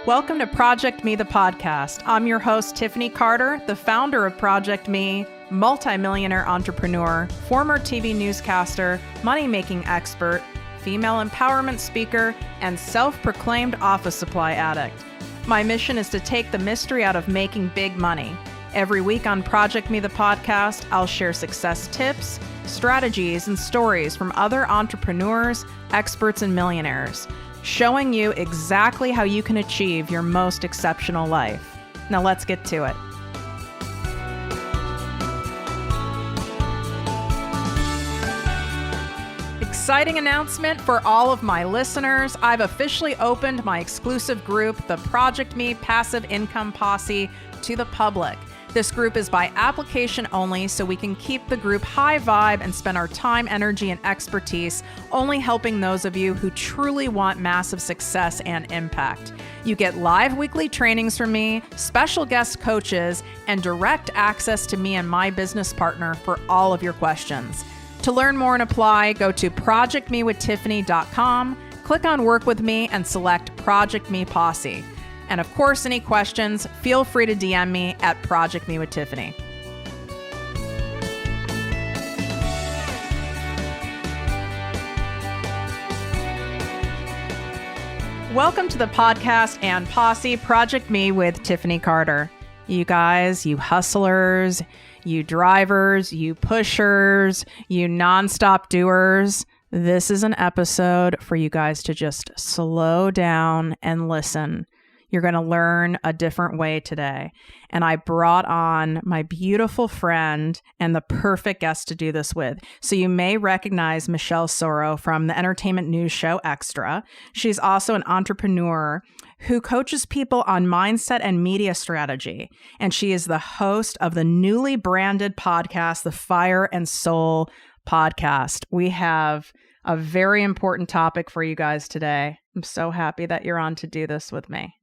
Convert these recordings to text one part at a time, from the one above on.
Welcome to ProjectME, the podcast. I'm your host, Tiffany Carter, the founder of ProjectME, multimillionaire entrepreneur, former TV newscaster, money-making expert, female empowerment speaker, and self-proclaimed office supply addict. My mission is to take the mystery out of making big money. Every week on ProjectME, the podcast, I'll share success tips, strategies, and stories from other entrepreneurs, experts, and millionaires, showing you exactly how you can achieve your most exceptional life. Now let's get to it. Exciting announcement for all of my listeners. I've officially opened my exclusive group, the ProjectME Passive Income Posse, to the public. This group is by application only, so we can keep the group high vibe and spend our time, energy, and expertise only helping those of you who truly want massive success and impact. You get live weekly trainings from me, special guest coaches, and direct access to me and my business partner for all of your questions. To learn more and apply, go to projectmewithtiffany.com, click on Work With Me, and select ProjectME Posse. And of course, any questions, feel free to DM me at ProjectME with Tiffany. Welcome to the podcast and posse, ProjectME with Tiffany Carter. You guys, you hustlers, you drivers, you pushers, you nonstop doers. This is an episode for you guys to just slow down and listen. You're going to learn a different way today. And I brought on my beautiful friend and the perfect guest to do this with. So you may recognize Michelle Soro from the entertainment news show Extra. She's also an entrepreneur who coaches people on mindset and media strategy. And she is the host of the newly branded podcast, the Fire and Soul podcast. We have a very important topic for you guys today. I'm so happy that you're on to do this with me.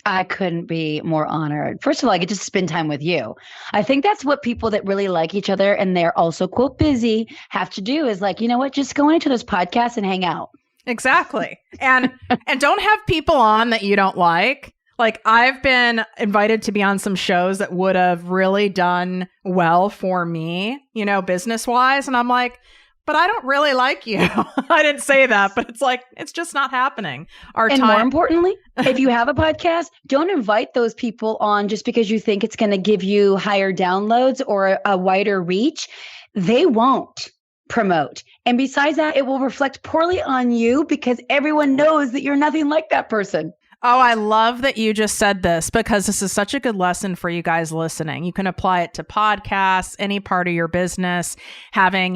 I couldn't be more honored. First of all, I get to spend time with you. I think that's what people that really like each other and they're also, quote, busy have to do is like, you know what, just go into those podcasts and hang out. Exactly. And don't have people on that you don't like. Like I've been invited to be on some shows that would have really done well for me, you know, business wise. And I'm like, but I don't really like you. I didn't say that, but it's like, it's just not happening. More importantly, if you have a podcast, don't invite those people on just because you think it's going to give you higher downloads or a wider reach. They won't promote. And besides that, it will reflect poorly on you because everyone knows that you're nothing like that person. Oh, I love that you just said this because this is such a good lesson for you guys listening. You can apply it to podcasts, any part of your business, having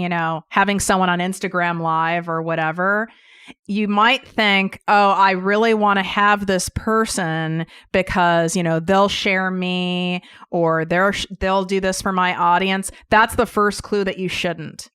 someone on Instagram Live or whatever. You might think, oh, I really want to have this person because, you know, they'll share me or they'll do this for my audience. That's the first clue that you shouldn't.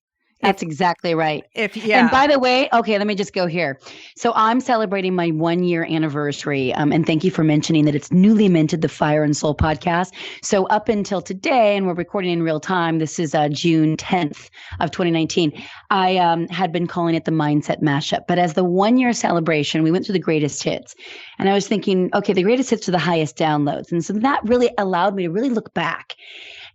That's exactly right. And by the way, okay, let me just go here. So I'm celebrating my 1-year anniversary. And thank you for mentioning that it's newly minted, the Fire and Soul podcast. So up until today, and we're recording in real time, this is June 10th of 2019. I had been calling it the Mindset Mashup. But as the 1-year celebration, we went through the greatest hits. And I was thinking, okay, the greatest hits are the highest downloads. And so that really allowed me to really look back.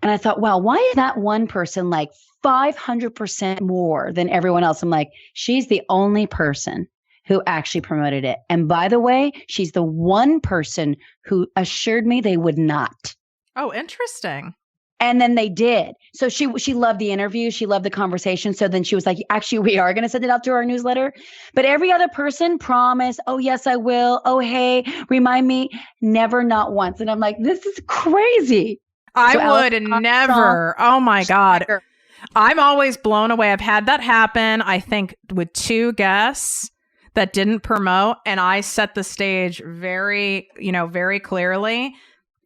And I thought, wow, why is that one person like 500% more than everyone else? I'm like, she's the only person who actually promoted it. And by the way, she's the one person who assured me they would not. Oh, interesting. And then they did. So she loved the interview. She loved the conversation. So then she was like, actually, we are going to send it out to our newsletter. But every other person promised, oh, yes, I will. Oh, hey, remind me. Never, not once. And I'm like, this is crazy. I would never. Oh, my God. I'm always blown away. I've had that happen, I think, with 2 guests that didn't promote. And I set the stage very clearly.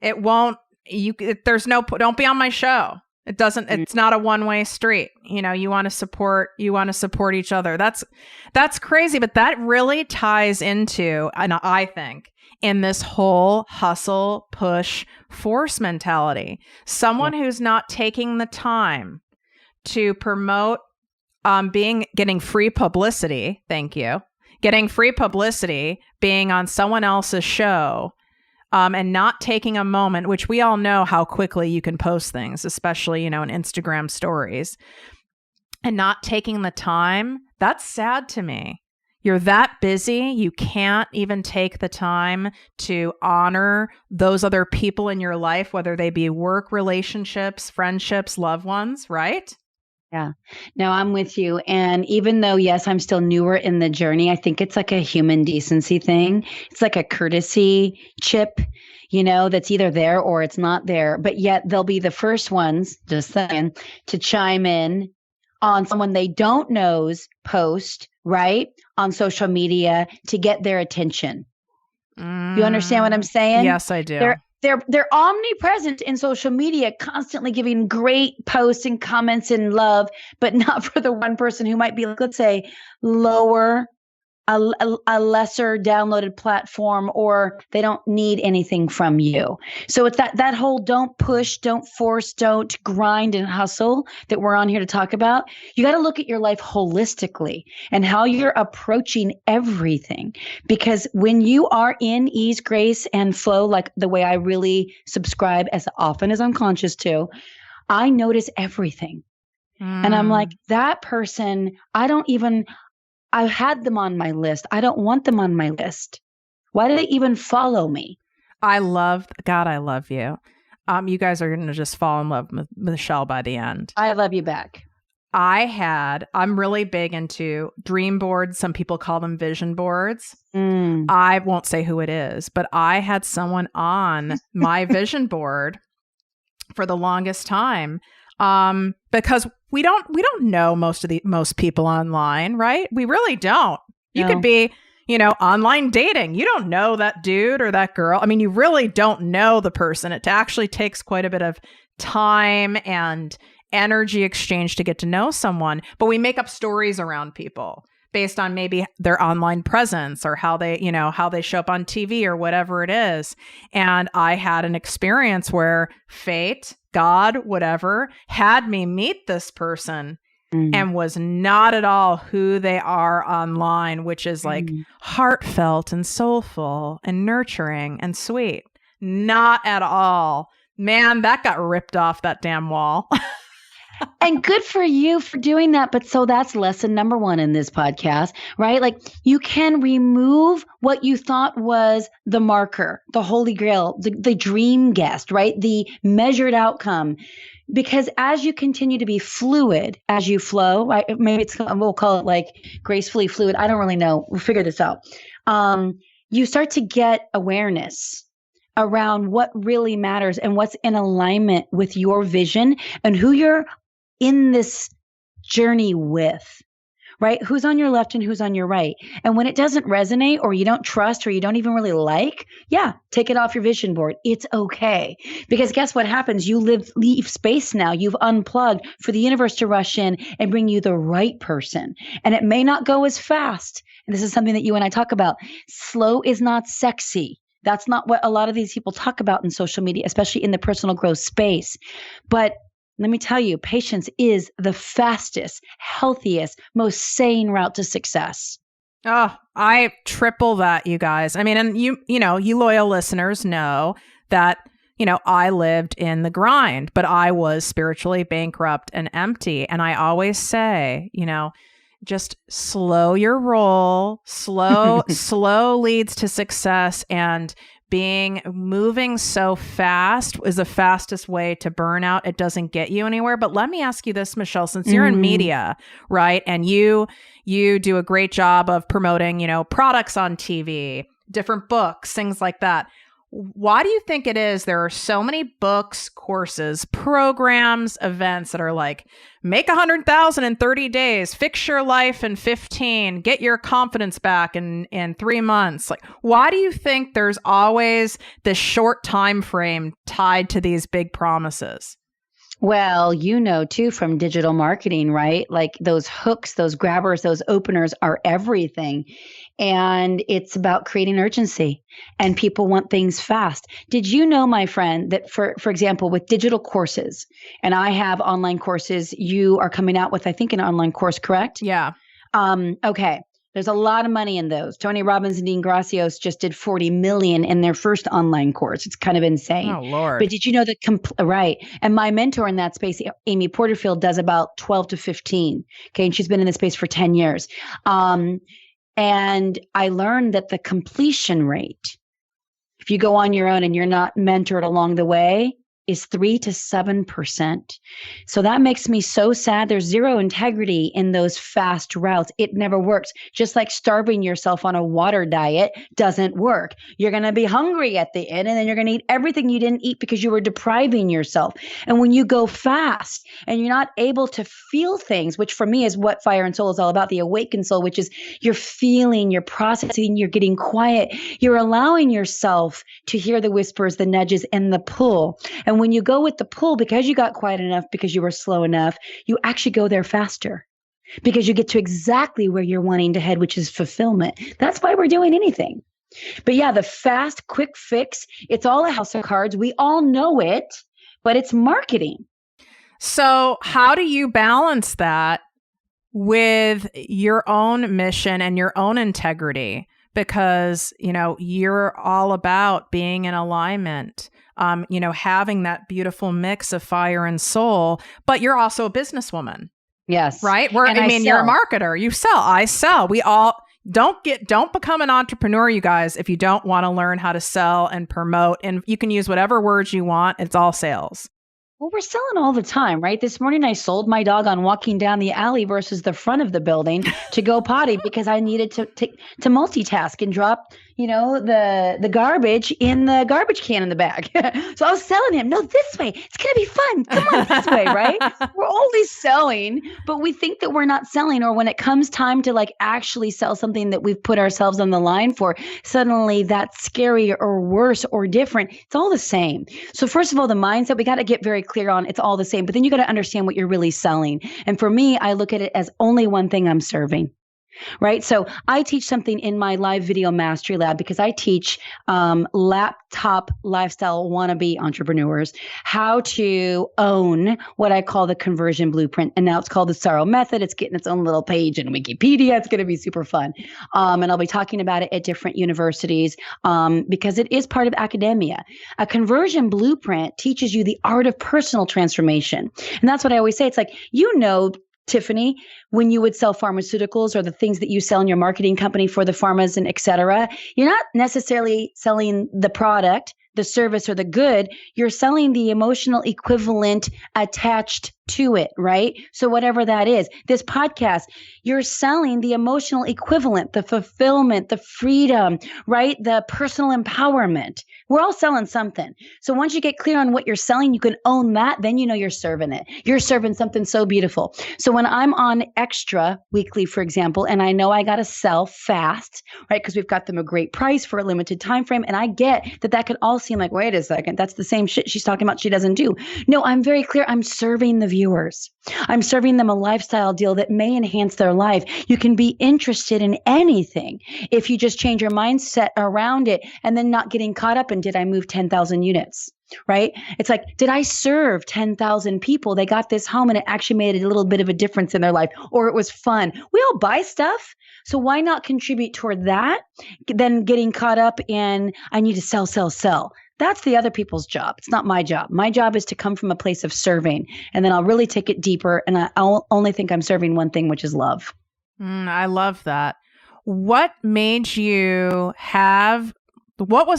It won't, don't be on my show. It doesn't, it's not a one-way street. You know, you want to support each other. That's crazy. But that really ties into, and I think, in this whole hustle, push, force mentality. Someone who's not taking the time to promote getting free publicity. Thank you. Getting free publicity, being on someone else's show and not taking a moment, which we all know how quickly you can post things, especially, in Instagram stories, and not taking the time, that's sad to me. You're that busy, you can't even take the time to honor those other people in your life, whether they be work relationships, friendships, loved ones, right? Yeah. No, I'm with you. And even though, yes, I'm still newer in the journey, I think it's like a human decency thing. It's like a courtesy chip, that's either there or it's not there. But yet they'll be the first ones, just saying, to chime in on someone they don't know's post, right, on social media to get their attention. You understand what I'm saying? Yes, I do. They're omnipresent in social media, constantly giving great posts and comments and love, but not for the one person who might be, let's say, lower, a lesser downloaded platform, or they don't need anything from you. So it's that whole don't push, don't force, don't grind and hustle that we're on here to talk about. You got to look at your life holistically and how you're approaching everything. Because when you are in ease, grace, and flow, like the way I really subscribe as often as I'm conscious to, I notice everything. And I'm like, that person, I've had them on my list. I don't want them on my list. Why do they even follow me? I love you. You guys are going to just fall in love with Michelle by the end. I love you back. I'm really big into dream boards. Some people call them vision boards. I won't say who it is, but I had someone on my vision board for the longest time. Because we don't know most people online, right? We really don't. You could be, online dating. You don't know that dude or that girl. I mean, you really don't know the person. It actually takes quite a bit of time and energy exchange to get to know someone, but we make up stories around people based on maybe their online presence or how they show up on TV or whatever it is. And I had an experience where fate, God, whatever, had me meet this person and was not at all who they are online, which is like heartfelt and soulful and nurturing and sweet. Not at all. Man, that got ripped off that damn wall. And good for you for doing that. But so that's lesson number 1 in this podcast, right? Like you can remove what you thought was the marker, the holy grail, the dream guest, right? The measured outcome. Because as you continue to be fluid, as you flow, right? Maybe we'll call it like gracefully fluid. I don't really know. We'll figure this out. You start to get awareness around what really matters and what's in alignment with your vision and who you're in this journey with, right? Who's on your left and who's on your right. And when it doesn't resonate or you don't trust or you don't even really like, take it off your vision board. It's okay. Because guess what happens? You leave space now. You've unplugged for the universe to rush in and bring you the right person. And it may not go as fast. And this is something that you and I talk about. Slow is not sexy. That's not what a lot of these people talk about in social media, especially in the personal growth space. But let me tell you, patience is the fastest, healthiest, most sane route to success. Oh, I triple that, you guys. I mean, and you loyal listeners know that, I lived in the grind, but I was spiritually bankrupt and empty. And I always say, just slow your roll. Slow leads to success, and moving so fast is the fastest way to burnout. It doesn't get you anywhere. But let me ask you this, Michelle, since you're in media, right? And you do a great job of promoting, products on TV, different books, things like that. Why do you think it is there are so many books, courses, programs, events that are like, make 100,000 in 30 days, fix your life in 15, get your confidence back in 3 months? Like, why do you think there's always this short time frame tied to these big promises? Well, too, from digital marketing, right? Like those hooks, those grabbers, those openers are everything. And it's about creating urgency, and people want things fast. Did you know, my friend, that for example, with digital courses, and I have online courses, you are coming out with, I think, an online course, correct? Yeah. Okay. There's a lot of money in those. Tony Robbins and Dean Gracios just did 40 million in their first online course. It's kind of insane. Oh, Lord. But did you know that, right? And my mentor in that space, Amy Porterfield, does about 12 to 15. Okay. And she's been in this space for 10 years. And I learned that the completion rate, if you go on your own and you're not mentored along the way, is 3 to 7%. So that makes me so sad. There's zero integrity in those fast routes. It never works. Just like starving yourself on a water diet doesn't work. You're going to be hungry at the end, and then you're going to eat everything you didn't eat because you were depriving yourself. And when you go fast and you're not able to feel things, which for me is what Fire and Soul is all about, the awakened soul, which is you're feeling, you're processing, you're getting quiet. You're allowing yourself to hear the whispers, the nudges, and the pull. And when you go with the pull, because you got quiet enough, because you were slow enough, you actually go there faster because you get to exactly where you're wanting to head, which is fulfillment. That's why we're doing anything. But yeah, the fast, quick fix, it's all a house of cards. We all know it, but it's marketing. So how do you balance that with your own mission and your own integrity? Because, you're all about being in alignment, having that beautiful mix of fire and soul, but you're also a businesswoman. Yes. Right? You're a marketer. You sell. I sell. We all don't become an entrepreneur, you guys, if you don't want to learn how to sell and promote. And you can use whatever words you want. It's all sales. Well, we're selling all the time, right? This morning I sold my dog on walking down the alley versus the front of the building to go potty because I needed to multitask and drop, the garbage in the garbage can in the bag. So I was selling him, no, this way. It's going to be fun. Come on this way, right? We're always selling, but we think that we're not selling. Or when it comes time to actually sell something that we've put ourselves on the line for, suddenly that's scary or worse or different. It's all the same. So first of all, the mindset, we got to get very clear on, it's all the same, but then you got to understand what you're really selling. And for me, I look at it as only one thing I'm serving. Right. So I teach something in my live video mastery lab because I teach laptop lifestyle wannabe entrepreneurs how to own what I call the conversion blueprint. And now it's called the Sorrow Method. It's getting its own little page in Wikipedia. It's going to be super fun. And I'll be talking about it at different universities because it is part of academia. A conversion blueprint teaches you the art of personal transformation. And that's what I always say. It's like, Tiffany, when you would sell pharmaceuticals or the things that you sell in your marketing company for the pharmas and et cetera, you're not necessarily selling the product, the service, or the good. You're selling the emotional equivalent attached to it, right? So whatever that is, this podcast, you're selling the emotional equivalent, the fulfillment, the freedom, right? The personal empowerment. We're all selling something. So once you get clear on what you're selling, you can own that. Then you're serving it. You're serving something so beautiful. So when I'm on Extra weekly, for example, and I know I got to sell fast, right? Because we've got them a great price for a limited time frame. And I get that could all seem like, wait a second, that's the same shit she's talking about she doesn't do. No, I'm very clear. I'm serving the viewers. I'm serving them a lifestyle deal that may enhance their life. You can be interested in anything if you just change your mindset around it and then not getting caught up in, did I move 10,000 units? Right? It's like, did I serve 10,000 people? They got this home and it actually made a little bit of a difference in their life, or it was fun. We all buy stuff. So why not contribute toward that than getting caught up in, I need to sell, sell, sell. That's the other people's job. It's not my job. My job is to come from a place of serving, and then I'll really take it deeper. And I'll only think I'm serving one thing, which is love. I love that. What was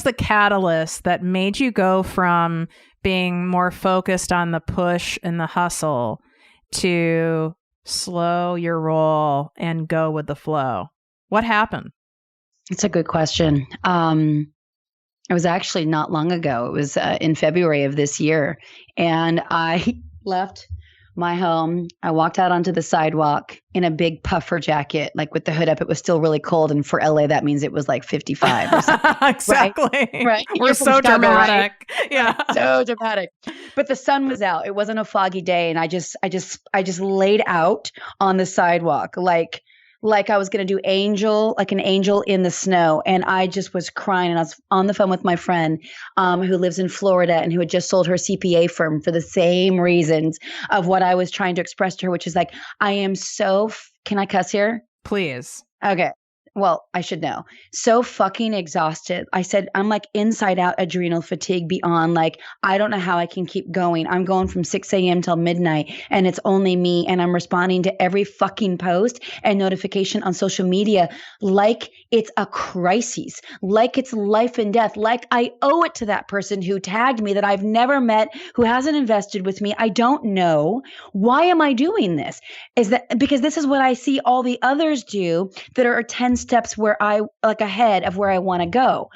the catalyst that made you go from being more focused on the push and the hustle to slow your roll and go with the flow? What happened? It's a good question. It was actually not long ago. It was in February of this year. And I left my home. I walked out onto the sidewalk in a big puffer jacket, with the hood up. It was still really cold. And for LA, that means it was 55 or something. Exactly. Right. We're so dramatic. Right? Yeah. So dramatic. But the sun was out. It wasn't a foggy day. And I just laid out on the sidewalk, like I was going to do an angel in the snow. And I just was crying. And I was on the phone with my friend who lives in Florida and who had just sold her CPA firm for the same reasons of what I was trying to express to her, which is I am so, can I cuss here? Please. Okay. well, I should know, so fucking exhausted. I said, I'm like inside out adrenal fatigue beyond like, I don't know how I can keep going. I'm going from 6 a.m. till midnight and it's only me. And I'm responding to every fucking post and notification on social media like it's a crisis, like it's life and death, like I owe it to that person who tagged me that I've never met, who hasn't invested with me. I don't know. Why am I doing this? Is that because this is what I see all the others do that are 10 steps where I like ahead of where I want to go,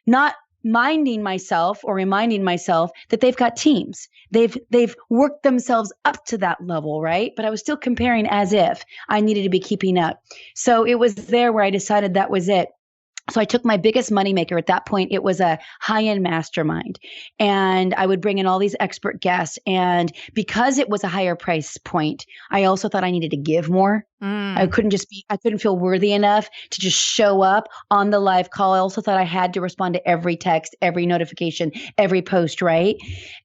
not minding myself or reminding myself that they've got teams. They've worked themselves up to that level, right? But I was still comparing as if I needed to be keeping up. So it was there where I decided that was it. So I took my biggest moneymaker at that point. It was a high-end mastermind, and I would bring in all these expert guests. And because it was a higher price point, I also thought I needed to give more. I couldn't feel worthy enough to just show up on the live call. I also thought I had to respond to every text, every notification, every post, right?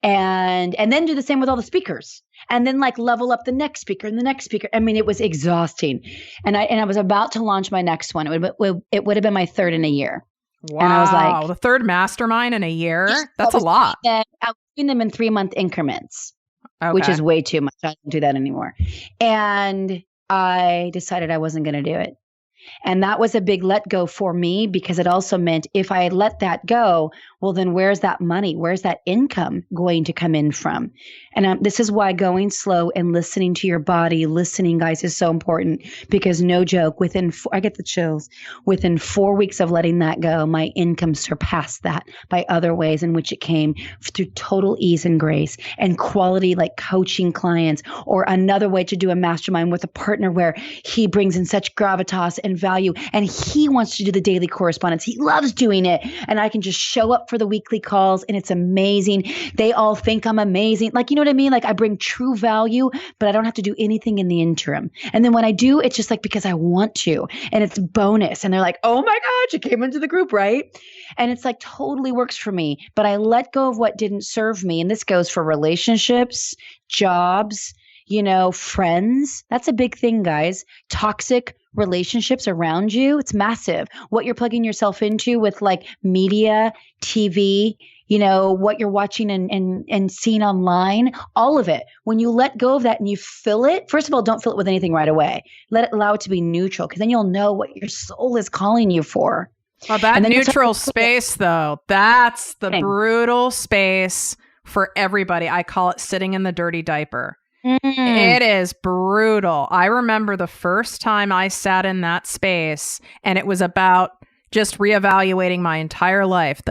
And then do the same with all the speakers. And then like level up the next speaker and the next speaker. I mean, it was exhausting. And I was about to launch my next one. It would have been my third in a year. Wow. And I was like, the third mastermind in a year? That's a lot. I was doing them in 3-month increments, which is way too much. I don't do that anymore. And I decided I wasn't going to do it. And that was a big let go for me, because it also meant if I let that go, well, then where's that money? Where's that income going to come in from? And this is why going slow and listening to your body, listening, guys, is so important, because no joke, I get the chills, within 4 weeks of letting that go, my income surpassed that by other ways in which it came through total ease and grace and quality, like coaching clients, or another way to do a mastermind with a partner where he brings in such gravitas and value, and he wants to do the daily correspondence. He loves doing it. And I can just show up for the weekly calls, and it's amazing. They all think I'm amazing. Like, you know what I mean? Like, I bring true value, but I don't have to do anything in the interim. And then when I do, it's just like because I want to, and it's bonus. And they're like, oh my God, you came into the group, right? And it's like totally works for me. But I let go of what didn't serve me. And this goes for relationships, jobs, friends. That's a big thing, guys. Toxic relationships around you. It's massive. What you're plugging yourself into with like media, TV, what you're watching and seeing online, all of it. When you let go of that and you fill it, first of all, don't fill it with anything right away. Allow it to be neutral, because then you'll know what your soul is calling you for. Well, that neutral space, though, that's the brutal space for everybody. I call it sitting in the dirty diaper. It is brutal. I remember the first time I sat in that space, and it was about just reevaluating my entire life.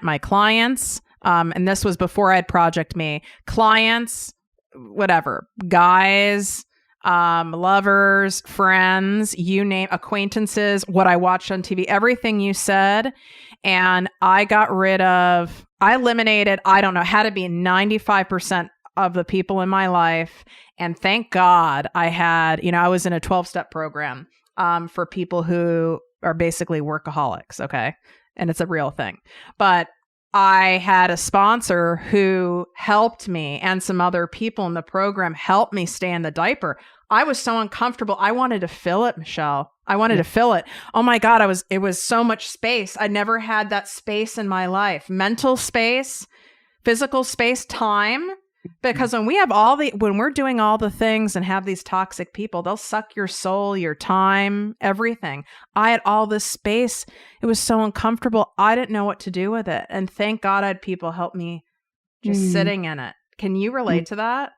My clients, and this was before I had ProjectME, clients, whatever, guys, lovers, friends, you name, acquaintances, what I watched on TV, everything you said. And I eliminated, I don't know, had to be 95% of the people in my life. And thank God I had, I was in a 12-step program for people who are basically workaholics. Okay. And it's a real thing. But I had a sponsor who helped me, and some other people in the program helped me stay in the diaper. I was so uncomfortable. I wanted to fill it, Michelle. I wanted to fill it. Oh my God. It was so much space. I never had that space in my life. Mental space, physical space, time. Because when we're doing all the things and have these toxic people, they'll suck your soul, your time, everything. I had all this space. It was so uncomfortable. I didn't know what to do with it. And thank God I had people help me just sitting in it. Can you relate to that?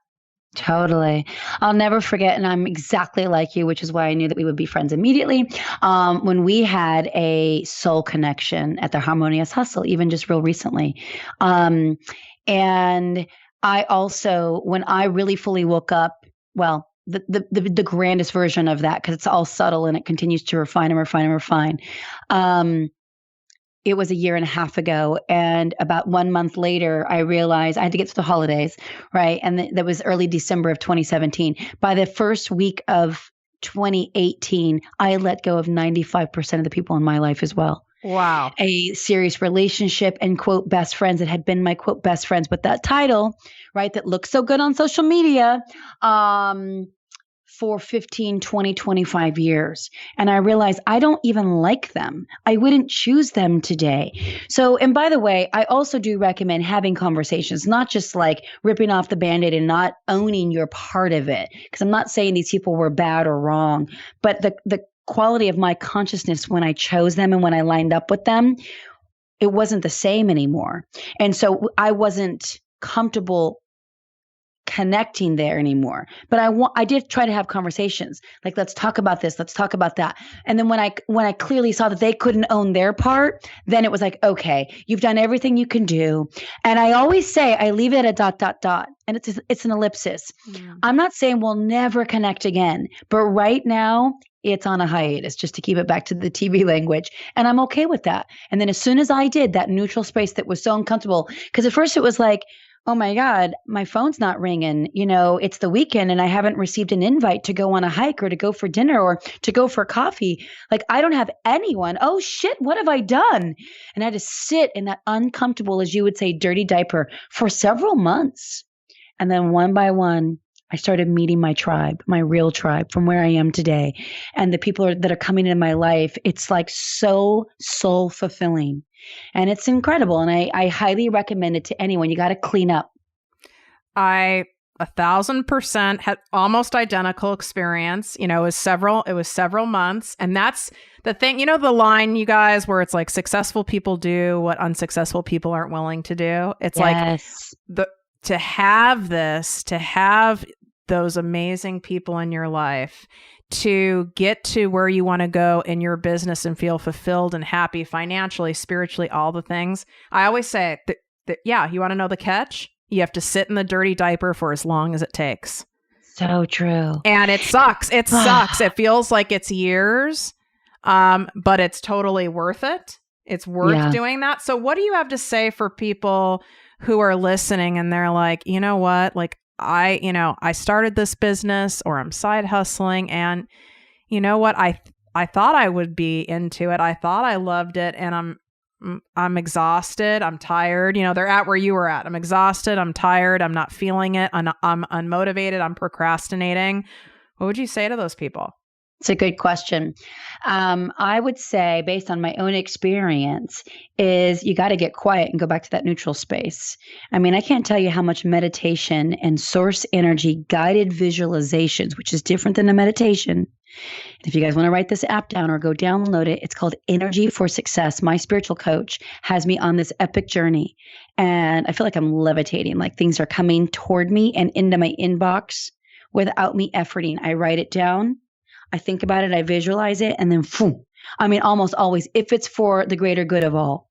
Totally. I'll never forget. And I'm exactly like you, which is why I knew that we would be friends immediately. When we had a soul connection at the Harmonious Hustle, even just real recently. And I also, when I really fully woke up, well, the grandest version of that, because it's all subtle and it continues to refine and refine and refine. It was a year and a half ago. And about 1 month later, I realized I had to get through the holidays, right? And that was early December of 2017. By the first week of 2018, I let go of 95% of the people in my life as well. Wow. A serious relationship and quote best friends that had been my quote best friends. But that title, right, that looks so good on social media, for 15, 20, 25 years. And I realized I don't even like them. I wouldn't choose them today. So, and by the way, I also do recommend having conversations, not just like ripping off the Band-Aid and not owning your part of it. Because I'm not saying these people were bad or wrong, but the quality of my consciousness when I chose them and when I lined up with them, it wasn't the same anymore. And so I wasn't comfortable connecting there anymore. But I did try to have conversations like, let's talk about this, let's talk about that. And then when I clearly saw that they couldn't own their part, then it was like, okay, you've done everything you can do. And I always say, I leave it at a ... And it's an ellipsis. Mm. I'm not saying we'll never connect again, but right now it's on a hiatus, just to keep it back to the TV language. And I'm okay with that. And then as soon as I did that neutral space that was so uncomfortable, because at first it was like, oh my God, my phone's not ringing. You know, it's the weekend and I haven't received an invite to go on a hike or to go for dinner or to go for coffee. Like, I don't have anyone. Oh shit, what have I done? And I had to sit in that uncomfortable, as you would say, dirty diaper for several months. And then one by one, I started meeting my tribe, my real tribe from where I am today. And the people that are coming in my life, it's like so soul fulfilling. And it's incredible. And I highly recommend it to anyone. You got to clean up. I 1,000% had almost identical experience. You know, it was several months. And that's the thing, you know, the line, you guys, where it's like successful people do what unsuccessful people aren't willing to do. It's yes. Like to have those amazing people in your life, to get to where you want to go in your business and feel fulfilled and happy financially, spiritually, all the things. I always say that yeah, you want to know the catch? You have to sit in the dirty diaper for as long as it takes. So true. And it sucks. It sucks. It feels like it's years, but it's totally worth it. It's worth doing that. So what do you have to say for people who are listening and they're like, you know what, like, I started this business or I'm side hustling and you know what? I thought I would be into it. I thought I loved it and I'm exhausted. I'm tired. You know, they're at where you were at. I'm exhausted. I'm tired. I'm not feeling it. I'm unmotivated. I'm procrastinating. What would you say to those people? It's a good question. I would say, based on my own experience, is you got to get quiet and go back to that neutral space. I mean, I can't tell you how much meditation and source energy guided visualizations, which is different than a meditation. If you guys want to write this app down or go download it, it's called Energy for Success. My spiritual coach has me on this epic journey. And I feel like I'm levitating, like things are coming toward me and into my inbox without me efforting. I write it down. I think about it, I visualize it, and then boom. I mean, almost always, if it's for the greater good of all.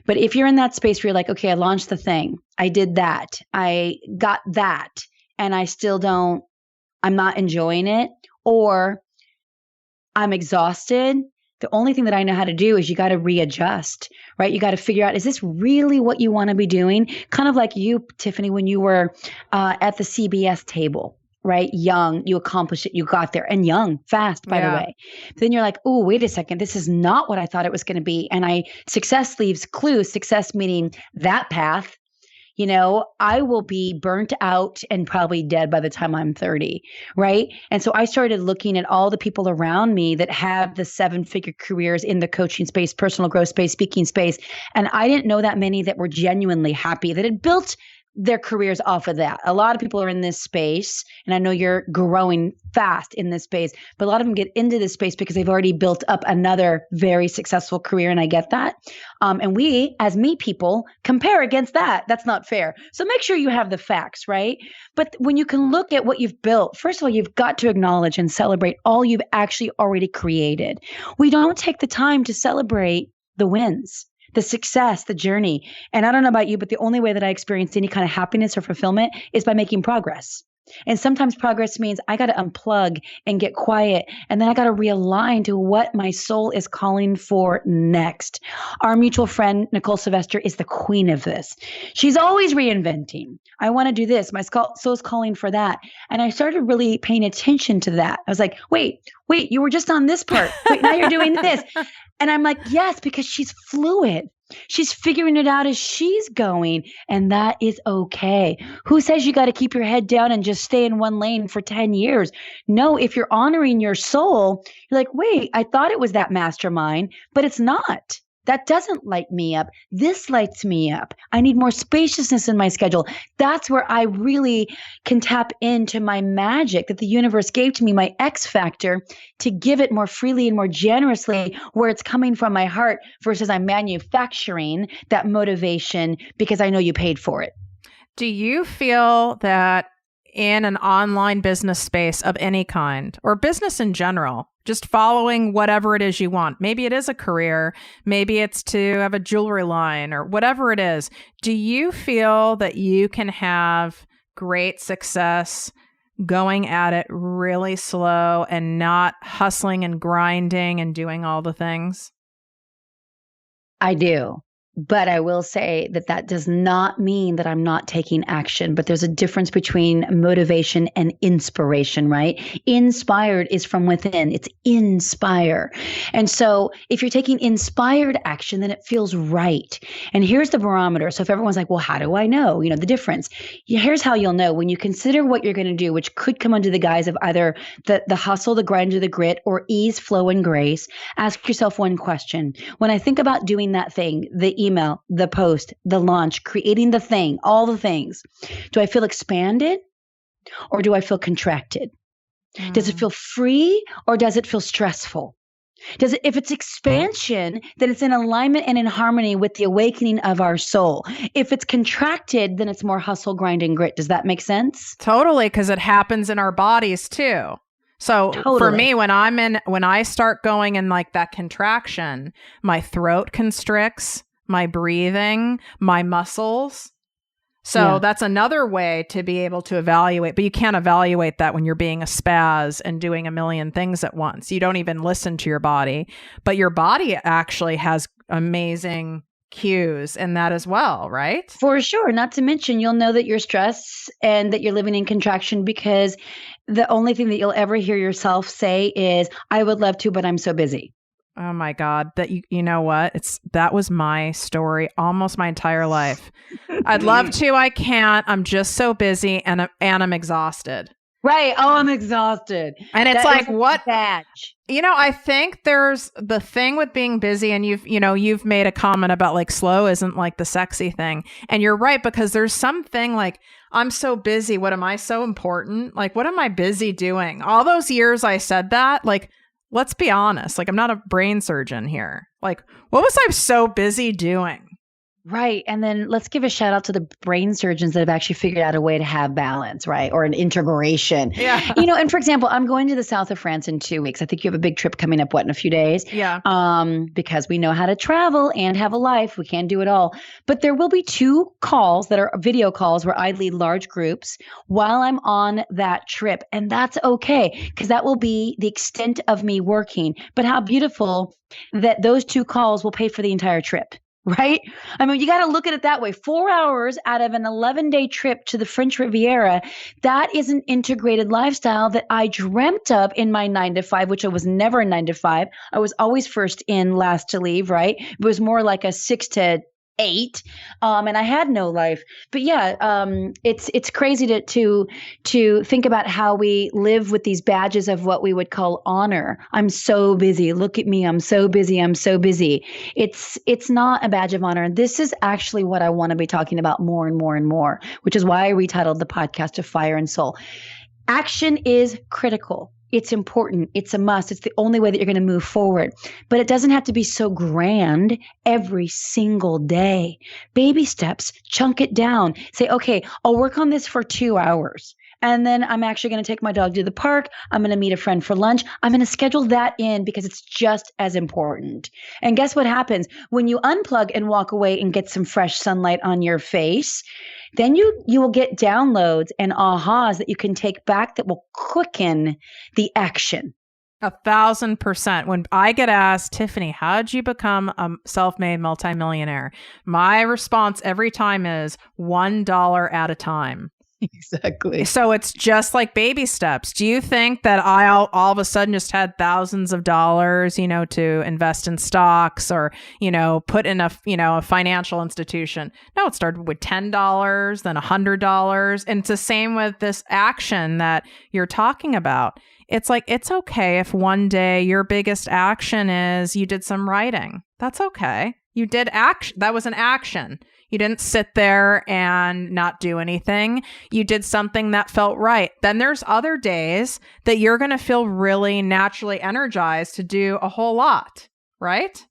But if you're in that space where you're like, okay, I launched the thing, I did that, I got that, and I'm not enjoying it, or I'm exhausted, the only thing that I know how to do is you got to readjust, right? You got to figure out, is this really what you want to be doing? Kind of like you, Tiffany, when you were at the CBS table. Right? Young, you accomplished it, you got there, and young, fast, by the way. Then you're like, oh, wait a second, this is not what I thought it was going to be. And success leaves clues, success meaning that path. You know, I will be burnt out and probably dead by the time I'm 30, right? And so I started looking at all the people around me that have the 7-figure careers in the coaching space, personal growth space, speaking space. And I didn't know that many that were genuinely happy, that had built their careers off of that. A lot of people are in this space, and I know you're growing fast in this space, but a lot of them get into this space because they've already built up another very successful career, and I get that. And we, as me people, compare against that. That's not fair. So make sure you have the facts, right? But when you can look at what you've built, first of all, you've got to acknowledge and celebrate all you've actually already created. We don't take the time to celebrate the wins, the success, the journey. And I don't know about you, but the only way that I experience any kind of happiness or fulfillment is by making progress. And sometimes progress means I got to unplug and get quiet. And then I got to realign to what my soul is calling for next. Our mutual friend, Nicole Sylvester, is the queen of this. She's always reinventing. I want to do this. My soul's calling for that. And I started really paying attention to that. I was like, wait, you were just on this part. Wait, now you're doing this. And I'm like, yes, because she's fluid. She's figuring it out as she's going, and that is okay. Who says you got to keep your head down and just stay in one lane for 10 years? No, if you're honoring your soul, you're like, wait, I thought it was that mastermind, but it's not. That doesn't light me up. This lights me up. I need more spaciousness in my schedule. That's where I really can tap into my magic that the universe gave to me, my X factor, to give it more freely and more generously where it's coming from my heart versus I'm manufacturing that motivation because I know you paid for it. Do you feel that in an online business space of any kind or business in general, just following whatever it is you want, maybe it is a career, maybe it's to have a jewelry line or whatever it is, do you feel that you can have great success going at it really slow and not hustling and grinding and doing all the things? I do. But I will say that that does not mean that I'm not taking action, but there's a difference between motivation and inspiration, right? Inspired is from within. It's inspire. And so if you're taking inspired action, then it feels right. And here's the barometer. So if everyone's like, well, how do I know, the difference? Here's how you'll know. When you consider what you're going to do, which could come under the guise of either the hustle, the grind, or the grit, or ease, flow, and grace, ask yourself one question. When I think about doing that thing, the email, the post, the launch, creating the thing, all the things, do I feel expanded or do I feel contracted? Does it feel free or does it feel stressful? If it's expansion, then it's in alignment and in harmony with the awakening of our soul. If it's contracted, then it's more hustle, grind, and grit. Does that make sense? Totally, because it happens in our bodies too. So for me, when I start going in like that contraction, my throat constricts, my breathing, my muscles. So that's another way to be able to evaluate, but you can't evaluate that when you're being a spaz and doing a million things at once. You don't even listen to your body, but your body actually has amazing cues in that as well, right? For sure. Not to mention, you'll know that you're stressed and that you're living in contraction because the only thing that you'll ever hear yourself say is, I would love to, but I'm so busy. Oh my God, that you know what? That was my story almost my entire life. I'd love to, I can't. I'm just so busy and I'm exhausted. Right. Oh, I'm exhausted. And it's like, what badge? I think there's the thing with being busy, and you've made a comment about like slow isn't like the sexy thing. And you're right, because there's something like, I'm so busy. What am I so important? Like, what am I busy doing? All those years I said that, like, let's be honest. Like, I'm not a brain surgeon here. Like, what was I so busy doing? Right. And then let's give a shout out to the brain surgeons that have actually figured out a way to have balance, right? Or an integration. Yeah. And for example, I'm going to the south of France in 2 weeks. I think you have a big trip coming up, in a few days? Yeah. Because we know how to travel and have a life. We can't do it all. But there will be 2 calls that are video calls where I lead large groups while I'm on that trip. And that's okay, because that will be the extent of me working. But how beautiful that those 2 calls will pay for the entire trip. Right? I mean, you got to look at it that way. 4 hours out of an 11-day trip to the French Riviera, that is an integrated lifestyle that I dreamt of in my 9-to-5, which I was never a 9-to-5. I was always first in, last to leave, right? It was more like a 6 to 8, and I had no life. But yeah, it's crazy to think about how we live with these badges of what we would call honor. I'm so busy. Look at me. I'm so busy. I'm so busy. It's not a badge of honor. And this is actually what I want to be talking about more and more and more, which is why I retitled the podcast to Fire and Soul. Action is critical. It's important. It's a must. It's the only way that you're going to move forward. But it doesn't have to be so grand every single day. Baby steps, chunk it down. Say, okay, I'll work on this for 2 hours. And then I'm actually going to take my dog to the park. I'm going to meet a friend for lunch. I'm going to schedule that in because it's just as important. And guess what happens? When you unplug and walk away and get some fresh sunlight on your face, then you will get downloads and ahas that you can take back that will quicken the action. 1,000%. When I get asked, Tiffany, how'd you become a self-made multimillionaire? My response every time is $1 at a time. Exactly. So it's just like baby steps. Do you think that I all of a sudden just had thousands of dollars, to invest in stocks or, put in a financial institution? No, it started with $10, then $100. And it's the same with this action that you're talking about. It's like, it's okay if one day your biggest action is you did some writing. That's okay. You did action. That was an action. You didn't sit there and not do anything. You did something that felt right. Then there's other days that you're going to feel really naturally energized to do a whole lot, right?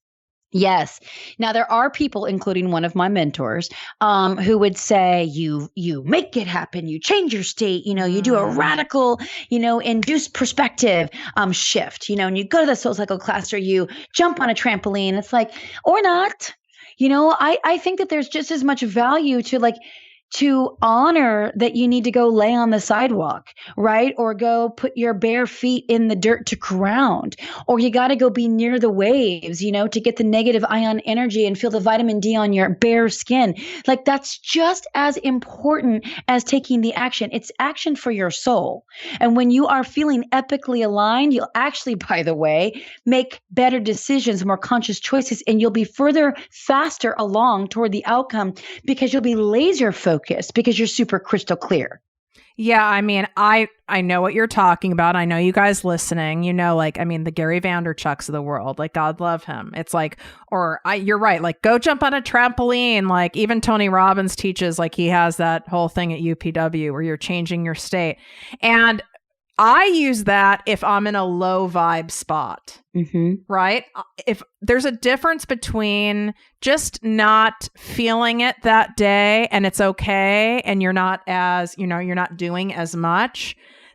Yes. Now there are people, including one of my mentors, who would say, you make it happen, you change your state, you do a radical, induced perspective shift, and you go to the SoulCycle class or you jump on a trampoline. It's like, or not. I think that there's just as much value to honor that you need to go lay on the sidewalk, right? Or go put your bare feet in the dirt to ground, or you got to go be near the waves, to get the negative ion energy and feel the vitamin D on your bare skin. Like that's just as important as taking the action. It's action for your soul. And when you are feeling epically aligned, you'll actually, by the way, make better decisions, more conscious choices, and you'll be faster along toward the outcome because you'll be laser focused. Because you're super crystal clear. Yeah, I mean, I know what you're talking about. I know you guys listening, the Gary Vaynerchuks of the world, like God love him. It's like, you're right, like go jump on a trampoline. Like even Tony Robbins teaches, like he has that whole thing at UPW where you're changing your state. And I use that if I'm in a low vibe spot, right? If there's a difference between just not feeling it that day and it's okay, and you're not doing as much.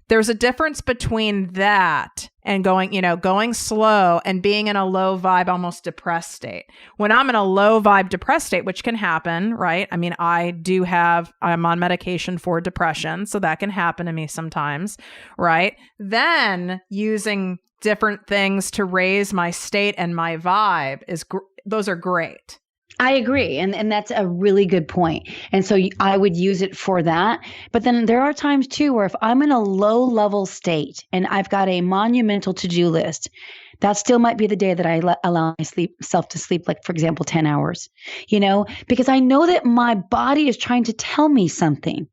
There's a difference between that and going slow and being in a low vibe, almost depressed state. When I'm in a low vibe depressed state, which can happen, right? I mean, I'm on medication for depression, so that can happen to me sometimes, right? Then using different things to raise my state and my vibe those are great. I agree. And that's a really good point. And so I would use it for that. But then there are times too, where if I'm in a low level state and I've got a monumental to-do list, that still might be the day that I allow myself to sleep, like for example, 10 hours, because I know that my body is trying to tell me something.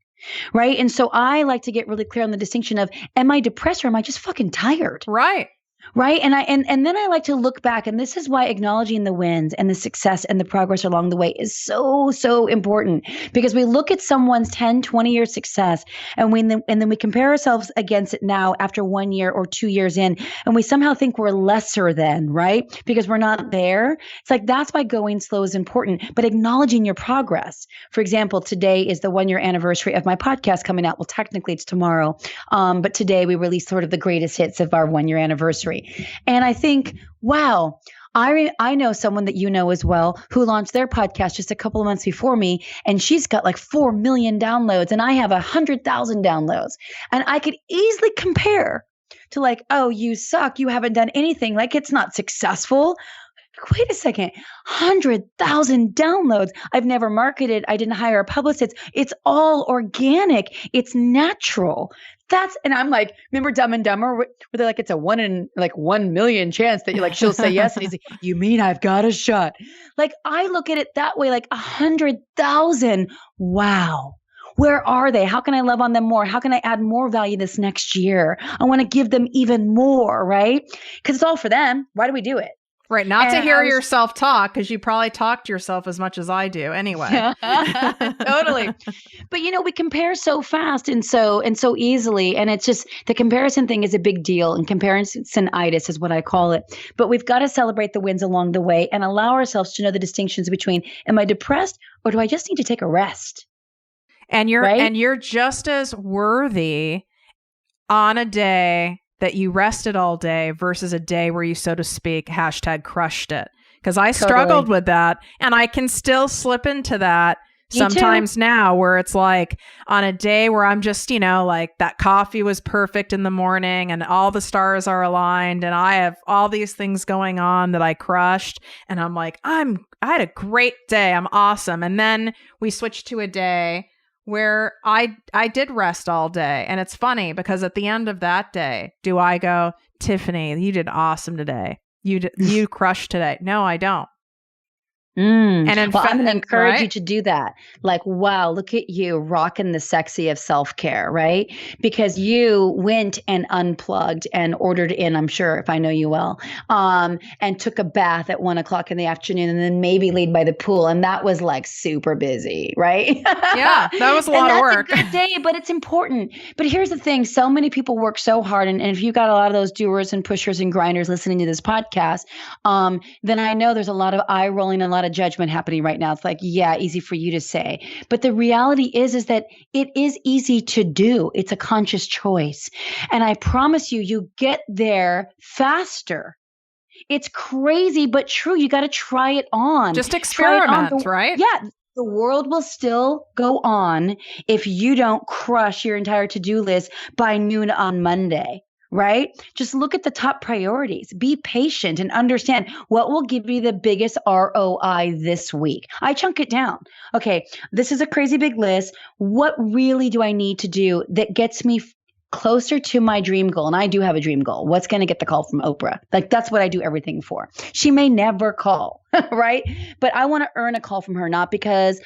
Right. And so I like to get really clear on the distinction of, am I depressed or am I just fucking tired? Right. Right. And then I like to look back, and this is why acknowledging the wins and the success and the progress along the way is so, so important, because we look at someone's 10, 20-year success and then we compare ourselves against it now after 1 year or 2 years in, and we somehow think we're lesser than, right? Because we're not there. It's like, that's why going slow is important, but acknowledging your progress. For example, today is the 1 year anniversary of my podcast coming out. Well, technically it's tomorrow. But today we released sort of the greatest hits of our 1 year anniversary. And I think, wow, I know someone that you know as well who launched their podcast just a couple of months before me, and she's got like 4 million downloads, and I have 100,000 downloads. And I could easily compare to like, oh, you suck, you haven't done anything, like it's not successful. Wait a second, 100,000 downloads. I've never marketed. I didn't hire a publicist. It's all organic. It's natural. And I'm like, remember Dumb and Dumber, where they're like, it's a 1 in like 1 million chance that you're like, she'll say yes. And he's like, you mean I've got a shot? Like, I look at it that way, like 100,000. Wow. Where are they? How can I love on them more? How can I add more value this next year? I want to give them even more, right? Because it's all for them. Why do we do it? Right. Not to hear yourself talk, because you probably talk to yourself as much as I do anyway. Totally. But we compare so fast and so easily. And it's just, the comparison thing is a big deal. And comparisonitis is what I call it. But we've got to celebrate the wins along the way and allow ourselves to know the distinctions between, am I depressed or do I just need to take a rest? And you're just as worthy on a day that you rested all day versus a day where you, so to speak, #crushed it. Because I struggled with that, and I can still slip into that sometimes now, where it's like on a day where I'm just, like that coffee was perfect in the morning and all the stars are aligned and I have all these things going on that I crushed. And I'm like, I had a great day. I'm awesome. And then we switch to a day where I did rest all day. And it's funny because at the end of that day, do I go, Tiffany, you did awesome today. You crushed today. No, I don't. And I'm going to encourage you to do that. Like, wow, look at you rocking the sexy of self-care, right? Because you went and unplugged and ordered in, I'm sure, if I know you well, and took a bath at 1:00 in the afternoon and then maybe laid by the pool. And that was like super busy, right? Yeah, that was a lot of work. That's a good day, but it's important. But here's the thing. So many people work so hard. And if you've got a lot of those doers and pushers and grinders listening to this podcast, then I know there's a lot of eye rolling and a lot of judgment happening right now. It's like, yeah, easy for you to say. But the reality is that it is easy to do. It's a conscious choice. And I promise you, you get there faster. It's crazy, but true. You got to try it on. Just experiment, right? Yeah. The world will still go on if you don't crush your entire to-do list by noon on Monday. Right? Just look at the top priorities. Be patient and understand what will give you the biggest ROI this week. I chunk it down. Okay, this is a crazy big list. What really do I need to do that gets me closer to my dream goal? And I do have a dream goal. What's going to get the call from Oprah? Like, that's what I do everything for. She may never call, right? But I want to earn a call from her, not because,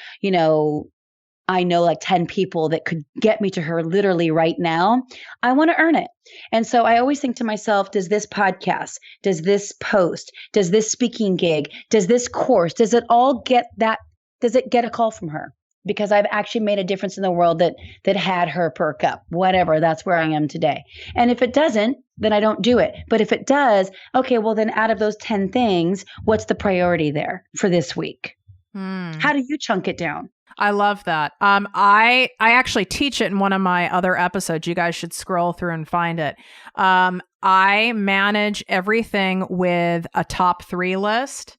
I know like 10 people that could get me to her literally right now. I want to earn it. And so I always think to myself, does this podcast, does this post, does this speaking gig, does this course, does it all get that? Does it get a call from her? Because I've actually made a difference in the world that had her perk up, whatever, that's where I am today. And if it doesn't, then I don't do it. But if it does, okay, well then out of those 10 things, what's the priority there for this week? How do you chunk it down? I love that. I actually teach it in one of my other episodes. You guys should scroll through and find it. I manage everything with a top 3 list.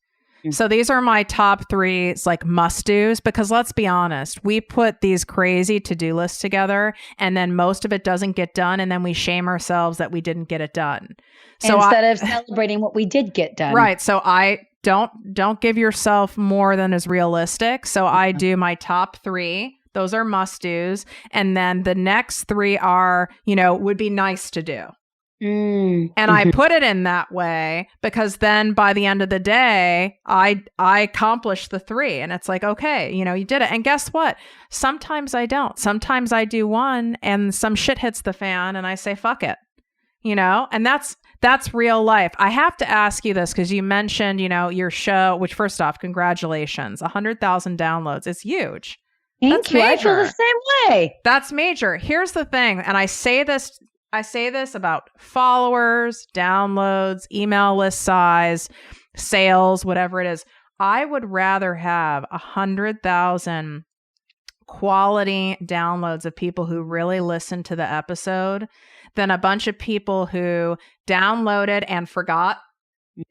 So these are my top 3, it's like must-dos, because let's be honest, we put these crazy to-do lists together and then most of it doesn't get done. And then we shame ourselves that we didn't get it done. So instead of celebrating what we did get done. Right. So don't give yourself more than is realistic. So I do my top 3. Those are must-dos. And then the next 3 are, would be nice to do. And I put it in that way because then by the end of the day, I accomplished the 3 and it's like, okay, you did it. And guess what? Sometimes I don't. Sometimes I do one and some shit hits the fan and I say, fuck it, and that's real life. I have to ask you this because you mentioned, your show, which first off, congratulations, 100,000 downloads. It's huge. Thank you. Major. I feel the same way. That's major. Here's the thing. And I say this about followers, downloads, email list size, sales, whatever it is. I would rather have 100,000 quality downloads of people who really listened to the episode than a bunch of people who downloaded and forgot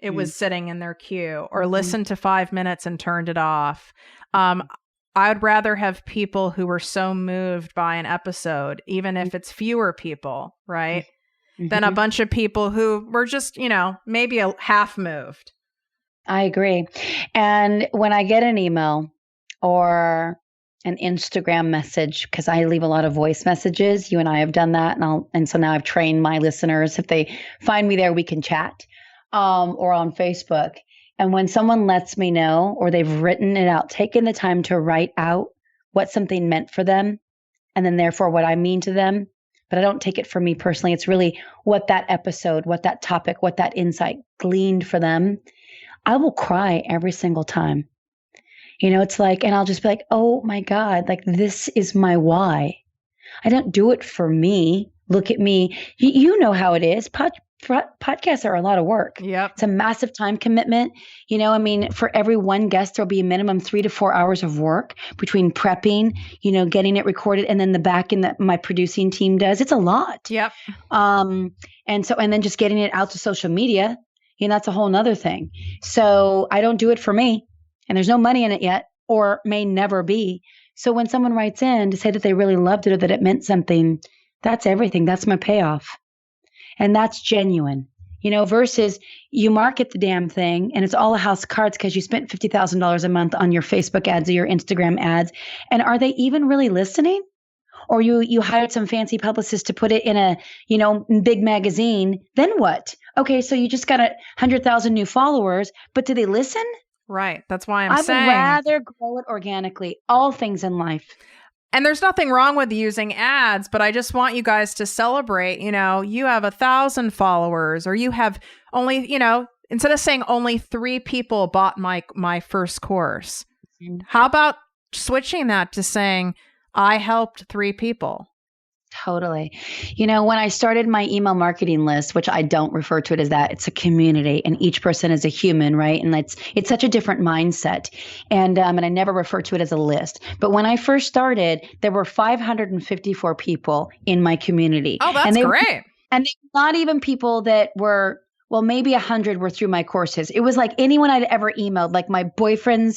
it was sitting in their queue or listened to 5 minutes and turned it off. I would rather have people who were so moved by an episode, even if it's fewer people, right? Than a bunch of people who were just, maybe a half moved. I agree. And when I get an email or an Instagram message, because I leave a lot of voice messages, you and I have done that. And so now I've trained my listeners. If they find me there, we can chat or on Facebook. And when someone lets me know, or they've written it out, taken the time to write out what something meant for them, and then therefore what I mean to them, but I don't take it for me personally. It's really what that episode, what that topic, what that insight gleaned for them. I will cry every single time. It's like, and I'll just be like, oh my God, like this is my why. I don't do it for me. Look at me. You know how it is. Podcasts are a lot of work. Yep. It's a massive time commitment. For every one guest, there'll be a minimum 3 to 4 hours of work between prepping, getting it recorded, and then the back end that my producing team does. It's a lot. Yep. And then just getting it out to social media, that's a whole nother thing. So I don't do it for me, and there's no money in it yet, or may never be. So when someone writes in to say that they really loved it or that it meant something, that's everything. That's my payoff. And that's genuine. versus you market the damn thing and it's all a house of cards because you spent $50,000 a month on your Facebook ads or your Instagram ads. And are they even really listening? Or you hired some fancy publicist to put it in a, big magazine. Then what? Okay, so you just got 100,000 new followers, but do they listen? Right. That's why I would rather grow it organically. All things in life. And there's nothing wrong with using ads, but I just want you guys to celebrate, you have 1,000 followers, or you have only, instead of saying only 3 people bought my first course, how about switching that to saying I helped 3 people? Totally. When I started my email marketing list, which I don't refer to it as that, it's a community and each person is a human, right? And it's such a different mindset. And I never refer to it as a list. But when I first started, there were 554 people in my community. Oh, that's great. And they were not even people that were, well, maybe 100 were through my courses. It was like anyone I'd ever emailed, like my boyfriend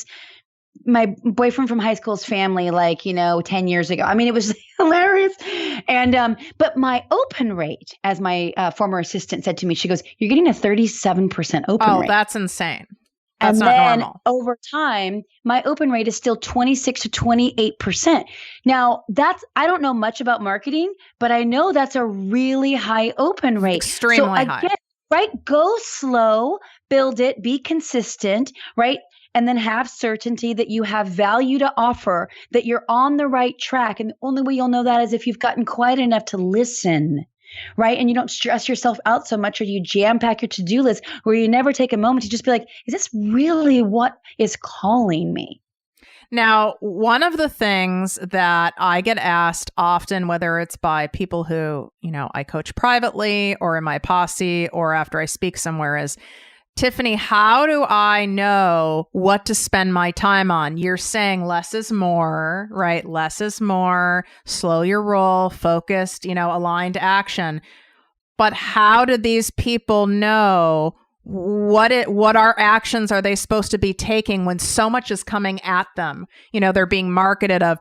from high school's family, 10 years ago. It was hilarious. And, but my open rate, as my former assistant said to me, she goes, you're getting a 37% open rate. Oh, that's insane. That's not normal. Over time, my open rate is still 26 to 28%. Now I don't know much about marketing, but I know that's a really high open rate. Extremely high. Right? Go slow, build it, be consistent, right? And then have certainty that you have value to offer, that you're on the right track. And the only way you'll know that is if you've gotten quiet enough to listen, right? And you don't stress yourself out so much, or you jam pack your to-do list, where you never take a moment to just be like, is this really what is calling me? Now, one of the things that I get asked often, whether it's by people who, I coach privately or in my posse or after I speak somewhere, is, Tiffany, how do I know what to spend my time on? You're saying less is more, right? Less is more, slow your roll, focused, aligned action. But how do these people know what our actions are they supposed to be taking when so much is coming at them? They're being marketed of,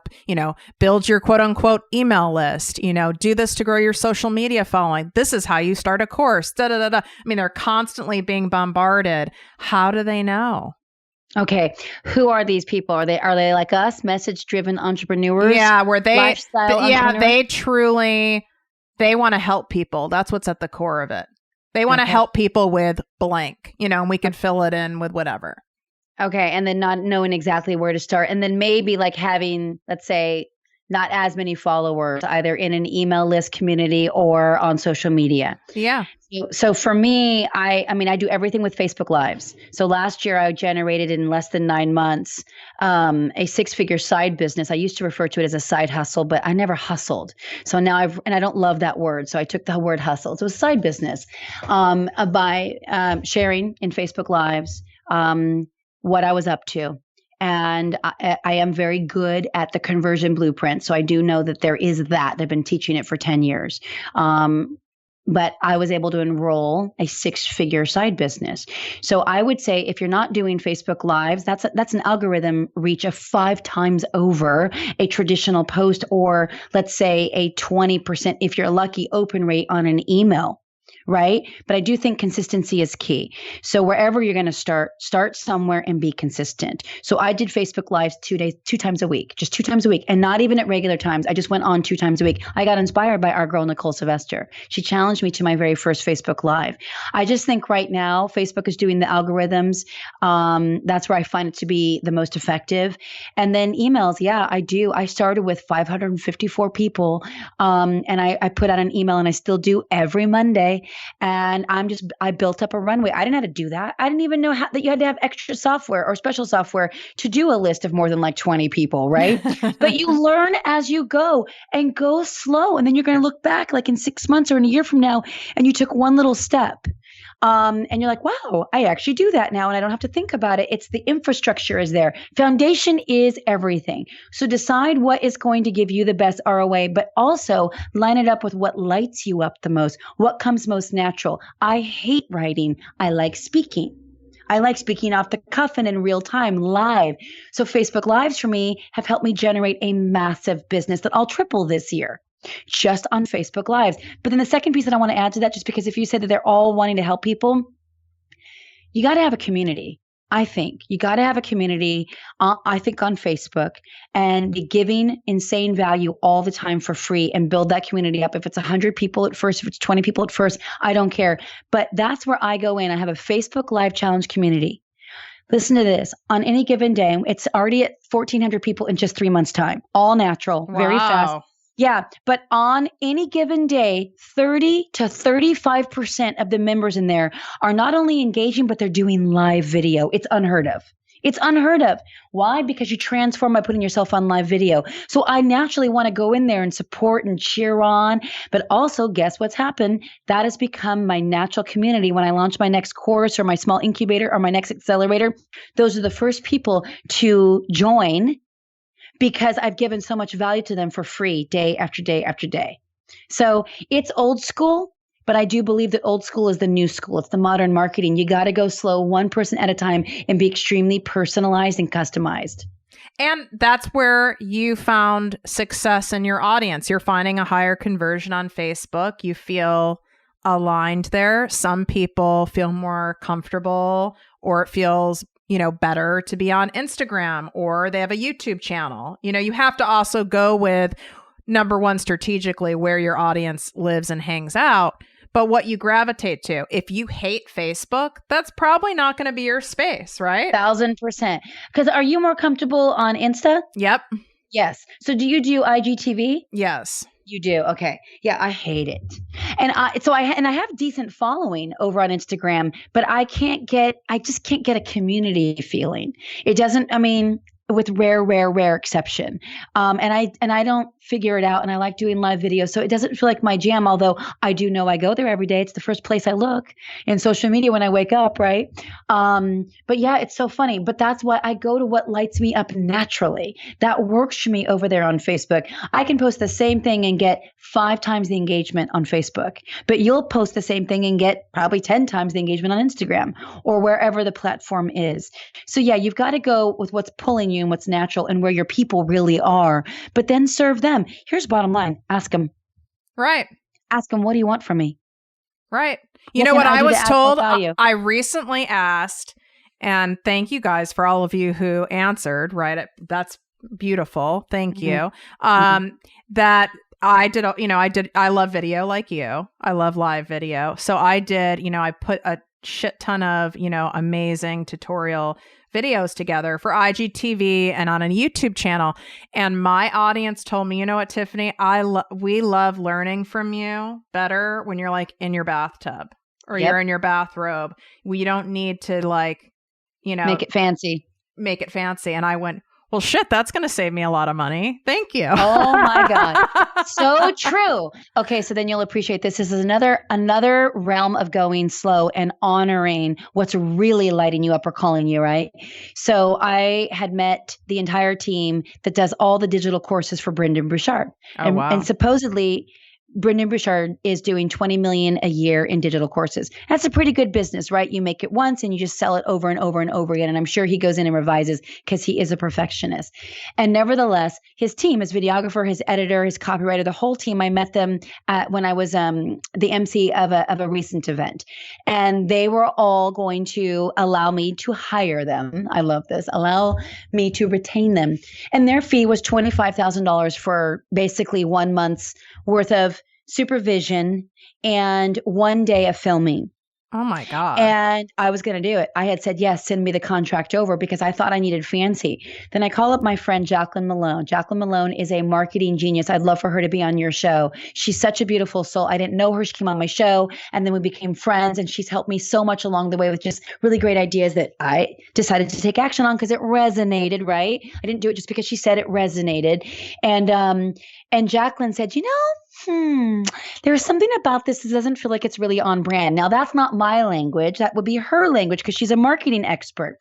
build your quote unquote email list, do this to grow your social media following. This is how you start a course. Da, da, da, da. They're constantly being bombarded. How do they know? Okay. Who are these people? Are they like us, message driven entrepreneurs? Yeah. They want to help people. That's what's at the core of it. They want to help people with blank, and we can fill it in with whatever. Okay. And then not knowing exactly where to start. And then maybe having, let's say, not as many followers, either in an email list community or on social media. Yeah. So for me, I do everything with Facebook Lives. So last year I generated in less than 9 months a 6-figure side business. I used to refer to it as a side hustle, but I never hustled. So now I don't love that word. So I took the word hustle. So it was a side business by sharing in Facebook Lives what I was up to. And I am very good at the conversion blueprint. So I do know that there is that. I've been teaching it for 10 years. But I was able to enroll a 6-figure side business. So I would say if you're not doing Facebook Lives, that's an algorithm reach of 5 times over a traditional post, or let's say a 20%, if you're lucky, open rate on an email. Right? But I do think consistency is key. So wherever you're going to start somewhere and be consistent. So I did Facebook Lives 2 times a week, just 2 times a week, and not even at regular times. I just went on 2 times a week. I got inspired by our girl, Nicole Sylvester. She challenged me to my very first Facebook Live. I just think right now Facebook is doing the algorithms. That's where I find it to be the most effective. And then emails. Yeah, I do. I started with 554 people. And I put out an email, and I still do every Monday. And I built up a runway. I didn't know how to do that. I didn't even know that you had to have extra software or special software to do a list of more than 20 people, right? But you learn as you go, and go slow. And then you're going to look back in 6 months or in a year from now, and you took one little step. And you're like, wow, I actually do that now, and I don't have to think about it. It's the infrastructure is there. Foundation is everything. So decide what is going to give you the best ROA, but also line it up with what lights you up the most, what comes most natural. I hate writing. I like speaking. I like speaking off the cuff and in real time, live. So Facebook Lives for me have helped me generate a massive business that I'll triple this year. just on Facebook Lives. But then the second piece that I want to add to that, just because if you say that they're all wanting to help people, you got to have a community. I think you got to have a community, I think on Facebook, and be giving insane value all the time for free and build that community up. If it's 100 people at first, if it's 20 people at first, I don't care. But that's where I go in. I have a Facebook Live Challenge community. Listen to this. On any given day, it's already at 1,400 people in just 3 months' time. All natural, very fast. Yeah, but on any given day, 30 to 35% of the members in there are not only engaging, but they're doing live video. It's unheard of. It's unheard of. Why? Because you transform by putting yourself on live video. So I naturally want to go in there and support and cheer on. But also, guess what's happened? That has become my natural community. When I launch my next course or my small incubator or my next accelerator, those are the first people to join, because I've given so much value to them for free day after day after day. So it's old school, but I do believe that old school is the new school. It's the modern marketing. You got to go slow, one person at a time, and be extremely personalized and customized. And that's where you found success in your audience. You're finding a higher conversion on Facebook. You feel aligned there. Some people feel more comfortable, or it feels better to be on Instagram, or they have a YouTube channel. You have to also go with, number one, strategically where your audience lives and hangs out, but what you gravitate to. If you hate Facebook, that's probably not going to be your space, right? 1,000%. Because are you more comfortable on Insta? Yep. Yes. So do you do IGTV? Yes. You do? Okay. Yeah, I hate it. And I have decent following over on Instagram, but I just can't get a community feeling. It doesn't, with rare exception. And I don't figure it out, and I like doing live videos. So it doesn't feel like my jam, although I do know I go there every day. It's the first place I look in social media when I wake up, right? But yeah, it's so funny. But that's why I go to what lights me up naturally. That works for me over there on Facebook. I can post the same thing and get 5 times the engagement on Facebook, but you'll post the same thing and get probably 10 times the engagement on Instagram or wherever the platform is. So yeah, you've got to go with what's pulling you and what's natural and where your people really are, but then serve them. Here's bottom line. Ask them. Right. Ask them, what do you want from me? Right. You know what I was told? I recently asked, and thank you guys for all of you who answered, right? That's beautiful. Thank you. That I love video like you. I love live video. So I put a shit ton of, amazing tutorial videos together for IGTV and on a YouTube channel. And my audience told me, you know what, Tiffany, we love learning from you better when you're like in your bathtub or you're in your bathrobe. We don't need to make it fancy. And I went, well, shit, that's going to save me a lot of money. Thank you. Oh my God. So true. Okay. So then you'll appreciate this. This is another realm of going slow and honoring what's really lighting you up or calling you, right? So I had met the entire team that does all the digital courses for Brendon Burchard. Wow. And supposedly Brendon Burchard is doing $20 million a year in digital courses. That's a pretty good business, right? You make it once and you just sell it over and over and over again. And I'm sure he goes in and revises because he is a perfectionist. And nevertheless, his team, his videographer, his editor, his copywriter, the whole team, I met them when I was the MC of a recent event. And they were all going to allow me to hire them. I love this. Allow me to retain them. And their fee was $25,000 for basically 1 month's worth of supervision and 1 day of filming. Oh my God. And I was going to do it. I had said, yes, send me the contract over because I thought I needed fancy. Then I call up my friend, Jacqueline Malone. Jacqueline Malone is a marketing genius. I'd love for her to be on your show. She's such a beautiful soul. I didn't know her. She came on my show and then we became friends and she's helped me so much along the way with just really great ideas that I decided to take action on because it resonated, right? I didn't do it just because she said it resonated. And Jacqueline said, there's something about this that doesn't feel like it's really on brand. Now, that's not my language. That would be her language because she's a marketing expert.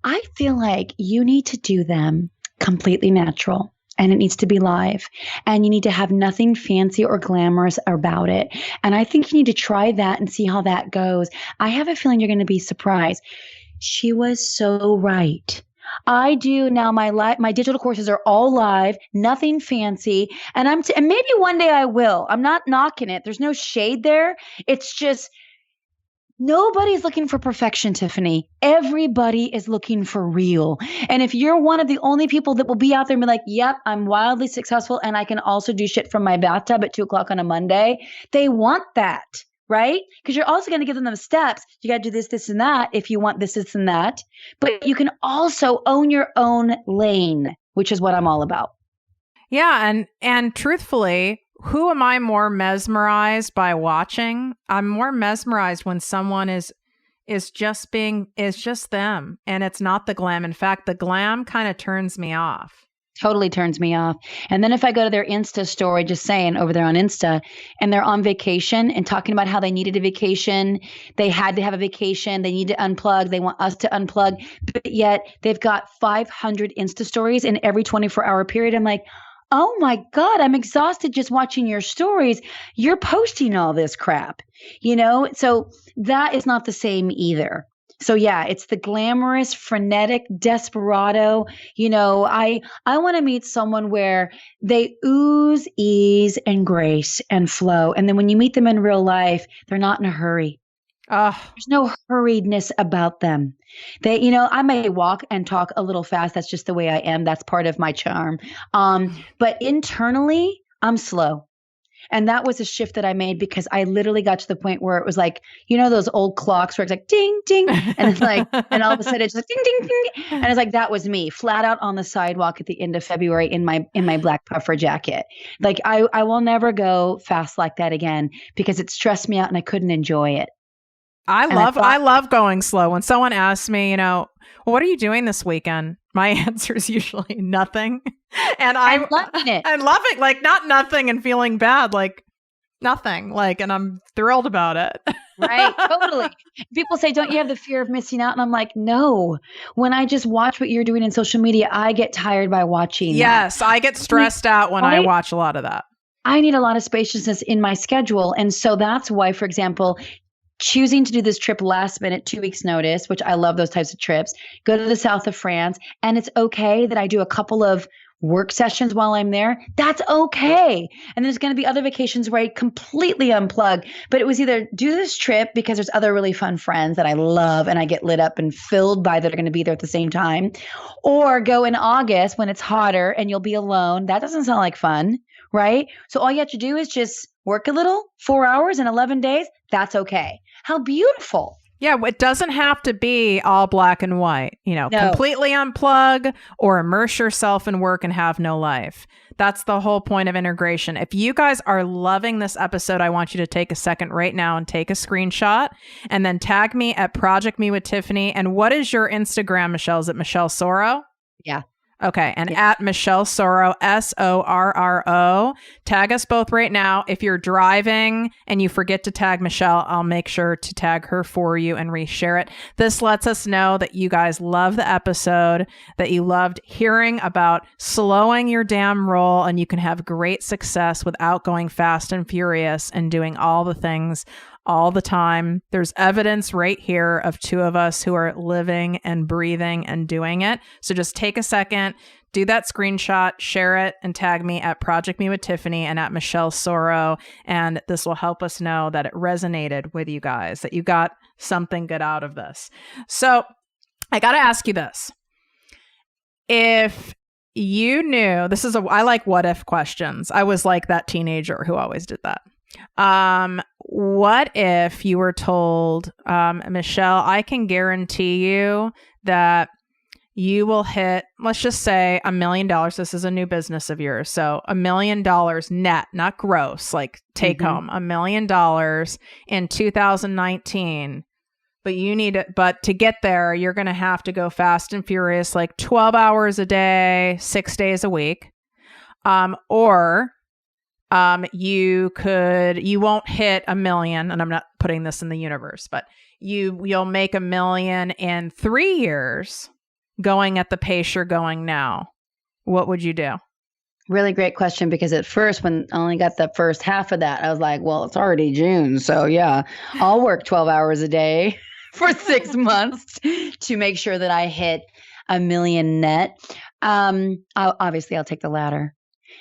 I feel like you need to do them completely natural and it needs to be live and you need to have nothing fancy or glamorous about it. And I think you need to try that and see how that goes. I have a feeling you're going to be surprised. She was so right. I do now my digital courses are all live, nothing fancy. And and maybe one day I will. I'm not knocking it. There's no shade there. It's just nobody's looking for perfection, Tiffany. Everybody is looking for real. And if you're one of the only people that will be out there and be like, yep, I'm wildly successful and I can also do shit from my bathtub at 2:00 on a Monday, they want that, right? Because you're also going to give them the steps. You got to do this, this, and that if you want this, this, and that. But you can also own your own lane, which is what I'm all about. Yeah. And truthfully, who am I more mesmerized by watching? I'm more mesmerized when someone is just them and it's not the glam. In fact, the glam kind of turns me off. Totally turns me off. And then if I go to their Insta story, just saying over there on Insta, and they're on vacation and talking about how they needed a vacation, they had to have a vacation, they need to unplug, they want us to unplug, but yet they've got 500 Insta stories in every 24-hour period. I'm like, oh my God, I'm exhausted just watching your stories. You're posting all this crap, So that is not the same either. So yeah, it's the glamorous, frenetic, desperado. I want to meet someone where they ooze ease and grace and flow. And then when you meet them in real life, they're not in a hurry. There's no hurriedness about them. I may walk and talk a little fast. That's just the way I am. That's part of my charm. But internally, I'm slow. And that was a shift that I made because I literally got to the point where it was like, those old clocks where it's like ding, ding. And it's like, and all of a sudden it's like ding, ding, ding. And it's like, that was me flat out on the sidewalk at the end of February in my black puffer jacket. Like I will never go fast like that again because it stressed me out and I couldn't enjoy it. I love going slow. When someone asks me, what are you doing this weekend? My answer is usually nothing. And I'm loving it. I'm loving like not nothing and feeling bad, like nothing, like, and I'm thrilled about it. Right. Totally. People say, don't you have the fear of missing out? And I'm like, no, when I just watch what you're doing in social media, I get tired by watching. Yes. I get stressed out when I watch a lot of that. I need a lot of spaciousness in my schedule. And so that's why, for example, choosing to do this trip last minute, 2 weeks notice, which I love those types of trips, go to the south of France. And it's okay that I do a couple of work sessions while I'm there. That's okay. And there's going to be other vacations where I completely unplug. But it was either do this trip because there's other really fun friends that I love and I get lit up and filled by that are going to be there at the same time, or go in August when it's hotter and you'll be alone. That doesn't sound like fun, right? So all you have to do is just work a little, 4 hours in 11 days. That's okay. How beautiful. Yeah, it doesn't have to be all black and white, completely unplug or immerse yourself in work and have no life. That's the whole point of integration. If you guys are loving this episode, I want you to take a second right now and take a screenshot and then tag me at ProjectME with Tiffany. And what is your Instagram, Michelle? Is it Michelle Sorro? Yeah. Okay. And at Michelle Sorro, Sorro, tag us both right now. If you're driving and you forget to tag Michelle, I'll make sure to tag her for you and reshare it. This lets us know that you guys love the episode, that you loved hearing about slowing your damn roll and you can have great success without going fast and furious and doing all the things all the time. There's evidence right here of two of us who are living and breathing and doing it. So just take a second, do that screenshot, share it, and tag me at ProjectME with Tiffany and at Michelle Sorro. And this will help us know that it resonated with you guys, that you got something good out of this. So I got to ask you this. If you knew, I like what if questions. I was like that teenager who always did that. What if you were told, Michelle, I can guarantee you that you will hit, let's just say $1 million. This is a new business of yours. So $1 million net, not gross, like take home $1 million in 2019. But to get there, you're going to have to go fast and furious, like 12 hours a day, 6 days a week. Or you won't hit $1 million, and I'm not putting this in the universe, but you'll make $1 million in 3 years going at the pace you're going now. What would you do? Really great question, because at first, when I only got the first half of that, I was like, well, it's already June. So yeah, I'll work 12 hours a day for 6 months to make sure that I hit 1 million net. Obviously I'll take the latter.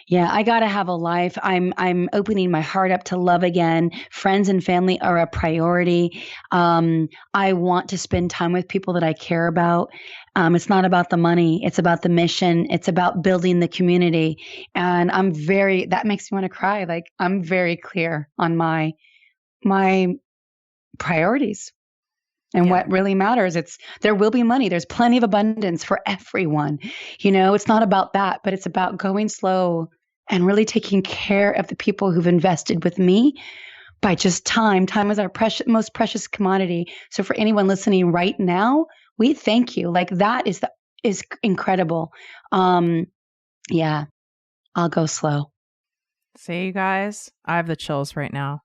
Yeah, I got to have a life. I'm opening my heart up to love again. Friends and family are a priority. I want to spend time with people that I care about. It's not about the money. It's about the mission. It's about building the community. And that makes me want to cry. Like, I'm very clear on my priorities. And what really matters, there will be money. There's plenty of abundance for everyone. It's not about that, but it's about going slow and really taking care of the people who've invested with me by just time. Time is our most precious commodity. So for anyone listening right now, we thank you. Like, that is incredible. Yeah, I'll go slow. See, you guys, I have the chills right now.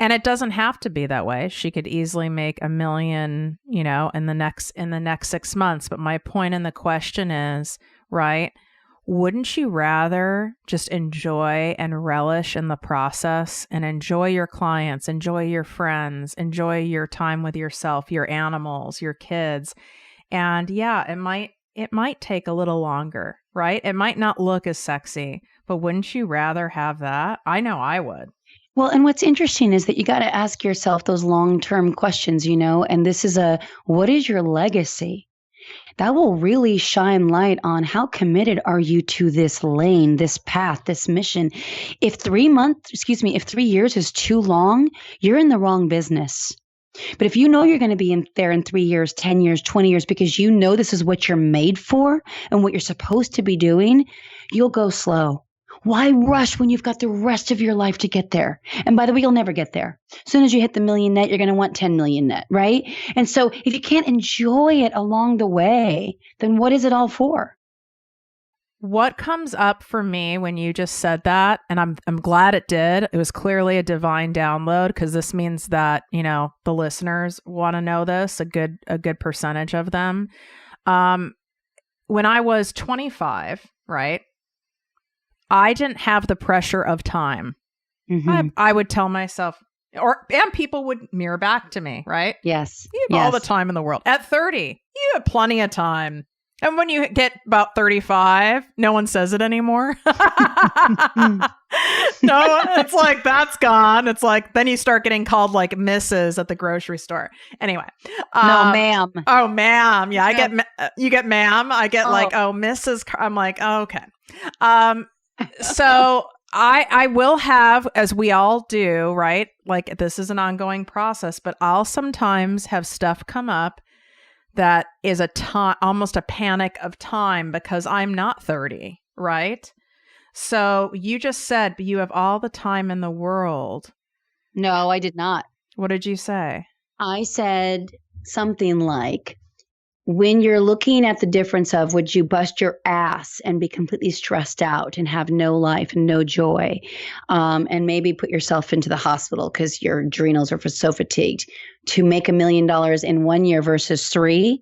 And it doesn't have to be that way. She could easily make 1 million, in the next 6 months. But my point in the question is, right, wouldn't you rather just enjoy and relish in the process and enjoy your clients, enjoy your friends, enjoy your time with yourself, your animals, your kids? And yeah, it might take a little longer, right? It might not look as sexy, but wouldn't you rather have that? I know I would. Well, and what's interesting is that you got to ask yourself those long-term questions, and this is what is your legacy? That will really shine light on how committed are you to this lane, this path, this mission. If 3 years is too long, you're in the wrong business. But if you know you're going to be there in 3 years, 10 years, 20 years, because you know this is what you're made for and what you're supposed to be doing, you'll go slow. Why rush when you've got the rest of your life to get there? And by the way, you'll never get there. As soon as you hit the 1 million net, you're going to want 10 million net, right? And so if you can't enjoy it along the way, then what is it all for? What comes up for me when you just said that, and I'm glad it did. It was clearly a divine download, because this means that, the listeners want to know this, a good percentage of them. When I was 25, right? I didn't have the pressure of time. Mm-hmm. I would tell myself, and people would mirror back to me, right? Yes. You have all the time in the world. At 30, you have plenty of time. And when you get about 35, no one says it anymore. No, it's like, that's gone. It's like, then you start getting called like Mrs. at the grocery store. Anyway. No, ma'am. Oh, ma'am. Yeah, you get ma'am. I get Mrs. I'm like, oh, okay. So I will have, as we all do, right? Like, this is an ongoing process, but I'll sometimes have stuff come up that is almost a panic of time, because I'm not 30, right? So you just said you have all the time in the world. No, I did not. What did you say? I said something like, when you're looking at the difference of, would you bust your ass and be completely stressed out and have no life and no joy, and maybe put yourself into the hospital because your adrenals are so fatigued, to make $1 million in 1 year versus 3,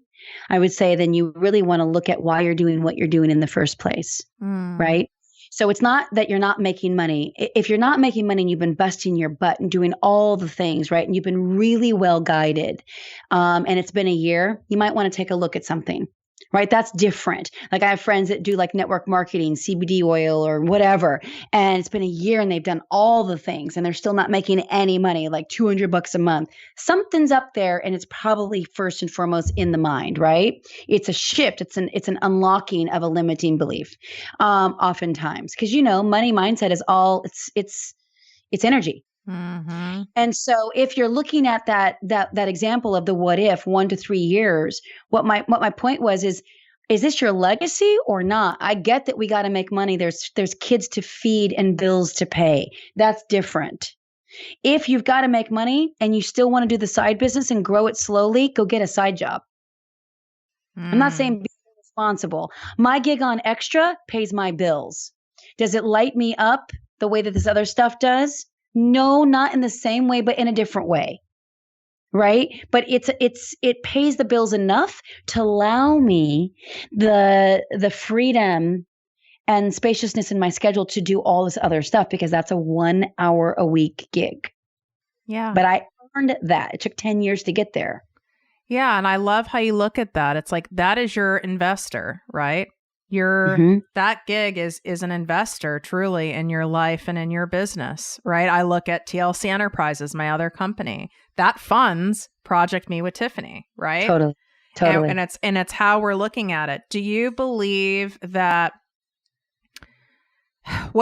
I would say then you really want to look at why you're doing what you're doing in the first place, right? So it's not that you're not making money. If you're not making money and you've been busting your butt and doing all the things, right, and you've been really well guided, and it's been a year, you might want to take a look at something, right? That's different. Like, I have friends that do like network marketing, CBD oil or whatever, and it's been a year and they've done all the things and they're still not making any money, like $200 a month. Something's up there, and it's probably first and foremost in the mind, right? It's a shift. It's an unlocking of a limiting belief, oftentimes, because money mindset is all it's energy. Mm-hmm. And so if you're looking at that example of the what if 1 to 3 years, what my point was is this your legacy or not? I get that we got to make money. There's kids to feed and bills to pay. That's different. If you've got to make money and you still want to do the side business and grow it slowly, go get a side job. I'm not saying be responsible. My gig on Extra pays my bills. Does it light me up the way that this other stuff does? No, not in the same way, but in a different way, right? But it pays the bills enough to allow me the freedom and spaciousness in my schedule to do all this other stuff, because that's a 1 hour a week gig. Yeah. But I earned that. It took 10 years to get there. Yeah. And I love how you look at that. It's like, that is your investor, right? That gig is an investor truly in your life and in your business, right? I look at TLC Enterprises, my other company, that funds ProjectME with Tiffany, right? Totally. And it's how we're looking at it. Do you believe that?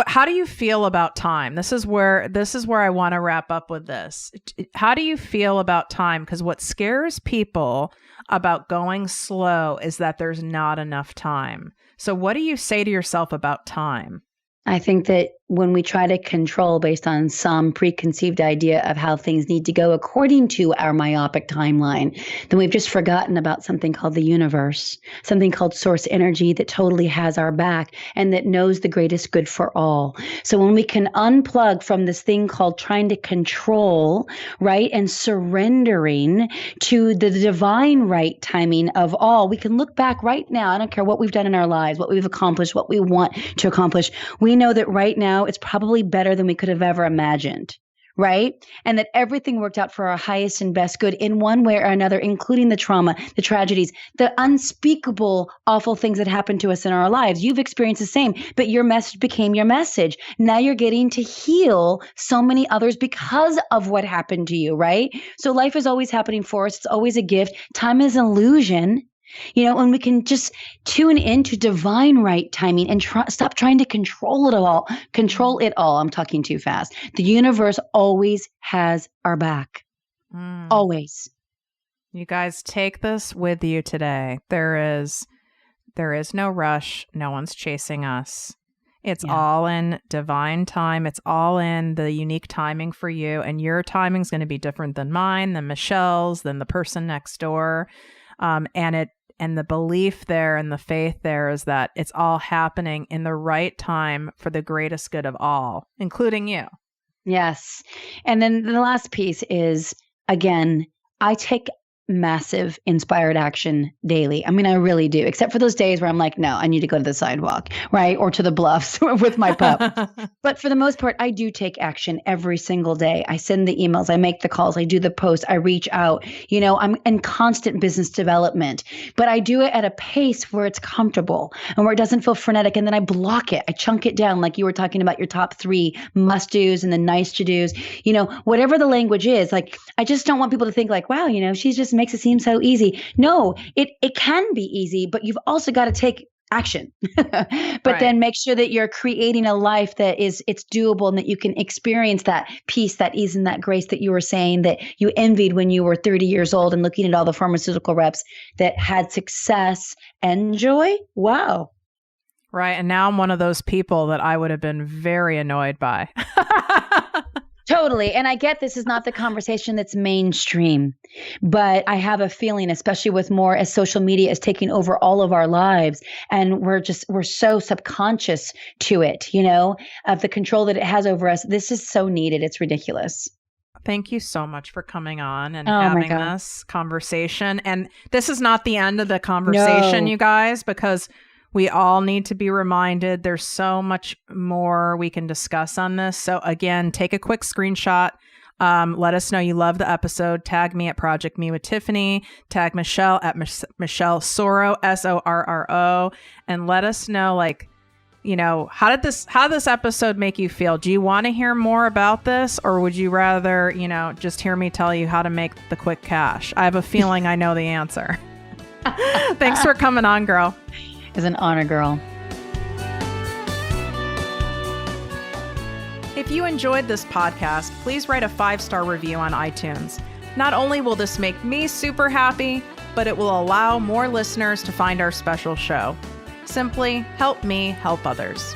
How do you feel about time? This is where I want to wrap up with this. How do you feel about time? Because what scares people about going slow is that there's not enough time. So what do you say to yourself about time? I think that when we try to control based on some preconceived idea of how things need to go according to our myopic timeline, then we've just forgotten about something called the universe, something called source energy that totally has our back and that knows the greatest good for all. So when we can unplug from this thing called trying to control, right, and surrendering to the divine right timing of all, we can look back right now. I don't care what we've done in our lives, what we've accomplished, what we want to accomplish. We know that right now it's probably better than we could have ever imagined, right? And that everything worked out for our highest and best good in one way or another, including the trauma, the tragedies, the unspeakable, awful things that happened to us in our lives. You've experienced the same, but your message became your message. Now you're getting to heal so many others because of what happened to you, right? So life is always happening for us. It's always a gift. Time is an illusion. When we can just tune into divine right timing and stop trying to control it all. Control it all. I'm talking too fast. The universe always has our back. Always. You guys take this with you today. There is no rush. No one's chasing us. It's all in divine time. It's all in the unique timing for you. And your timing is going to be different than mine, than Michelle's, than the person next door. And the belief there and the faith there is that it's all happening in the right time for the greatest good of all, including you. Yes. And then the last piece is, again, I take massive inspired action daily. I mean, I really do, except for those days where I'm like, no, I need to go to the sidewalk, right? Or to the bluffs with my pup. But for the most part, I do take action every single day. I send the emails, I make the calls, I do the posts, I reach out. I'm in constant business development, but I do it at a pace where it's comfortable and where it doesn't feel frenetic. And then I block it. I chunk it down, like you were talking about your top 3 must-dos and the nice-to-dos, whatever the language is. Like, I just don't want people to think like, wow, she's just makes it seem so easy. No, it can be easy, but you've also got to take action. But then make sure that you're creating a life that it's doable and that you can experience that peace, that ease, and that grace that you were saying that you envied when you were 30 years old and looking at all the pharmaceutical reps that had success and joy. Wow. Right. And now I'm one of those people that I would have been very annoyed by. Totally. And I get this is not the conversation that's mainstream, but I have a feeling, especially with more as social media is taking over all of our lives, and we're so subconscious to it, of the control that it has over us. This is so needed. It's ridiculous. Thank you so much for coming on and having this conversation. And this is not the end of the conversation, you guys, because we all need to be reminded there's so much more we can discuss on this. So again, take a quick screenshot. Let us know you love the episode. Tag me at ProjectME with Tiffany. Tag Michelle at Michelle Sorro, Sorro. And let us know, how did this episode make you feel? Do you want to hear more about this? Or would you rather, just hear me tell you how to make the quick cash? I have a feeling I know the answer. Thanks for coming on, girl. It's an honor, girl. If you enjoyed this podcast, please write a 5-star review on iTunes. Not only will this make me super happy, but it will allow more listeners to find our special show. Simply help me help others.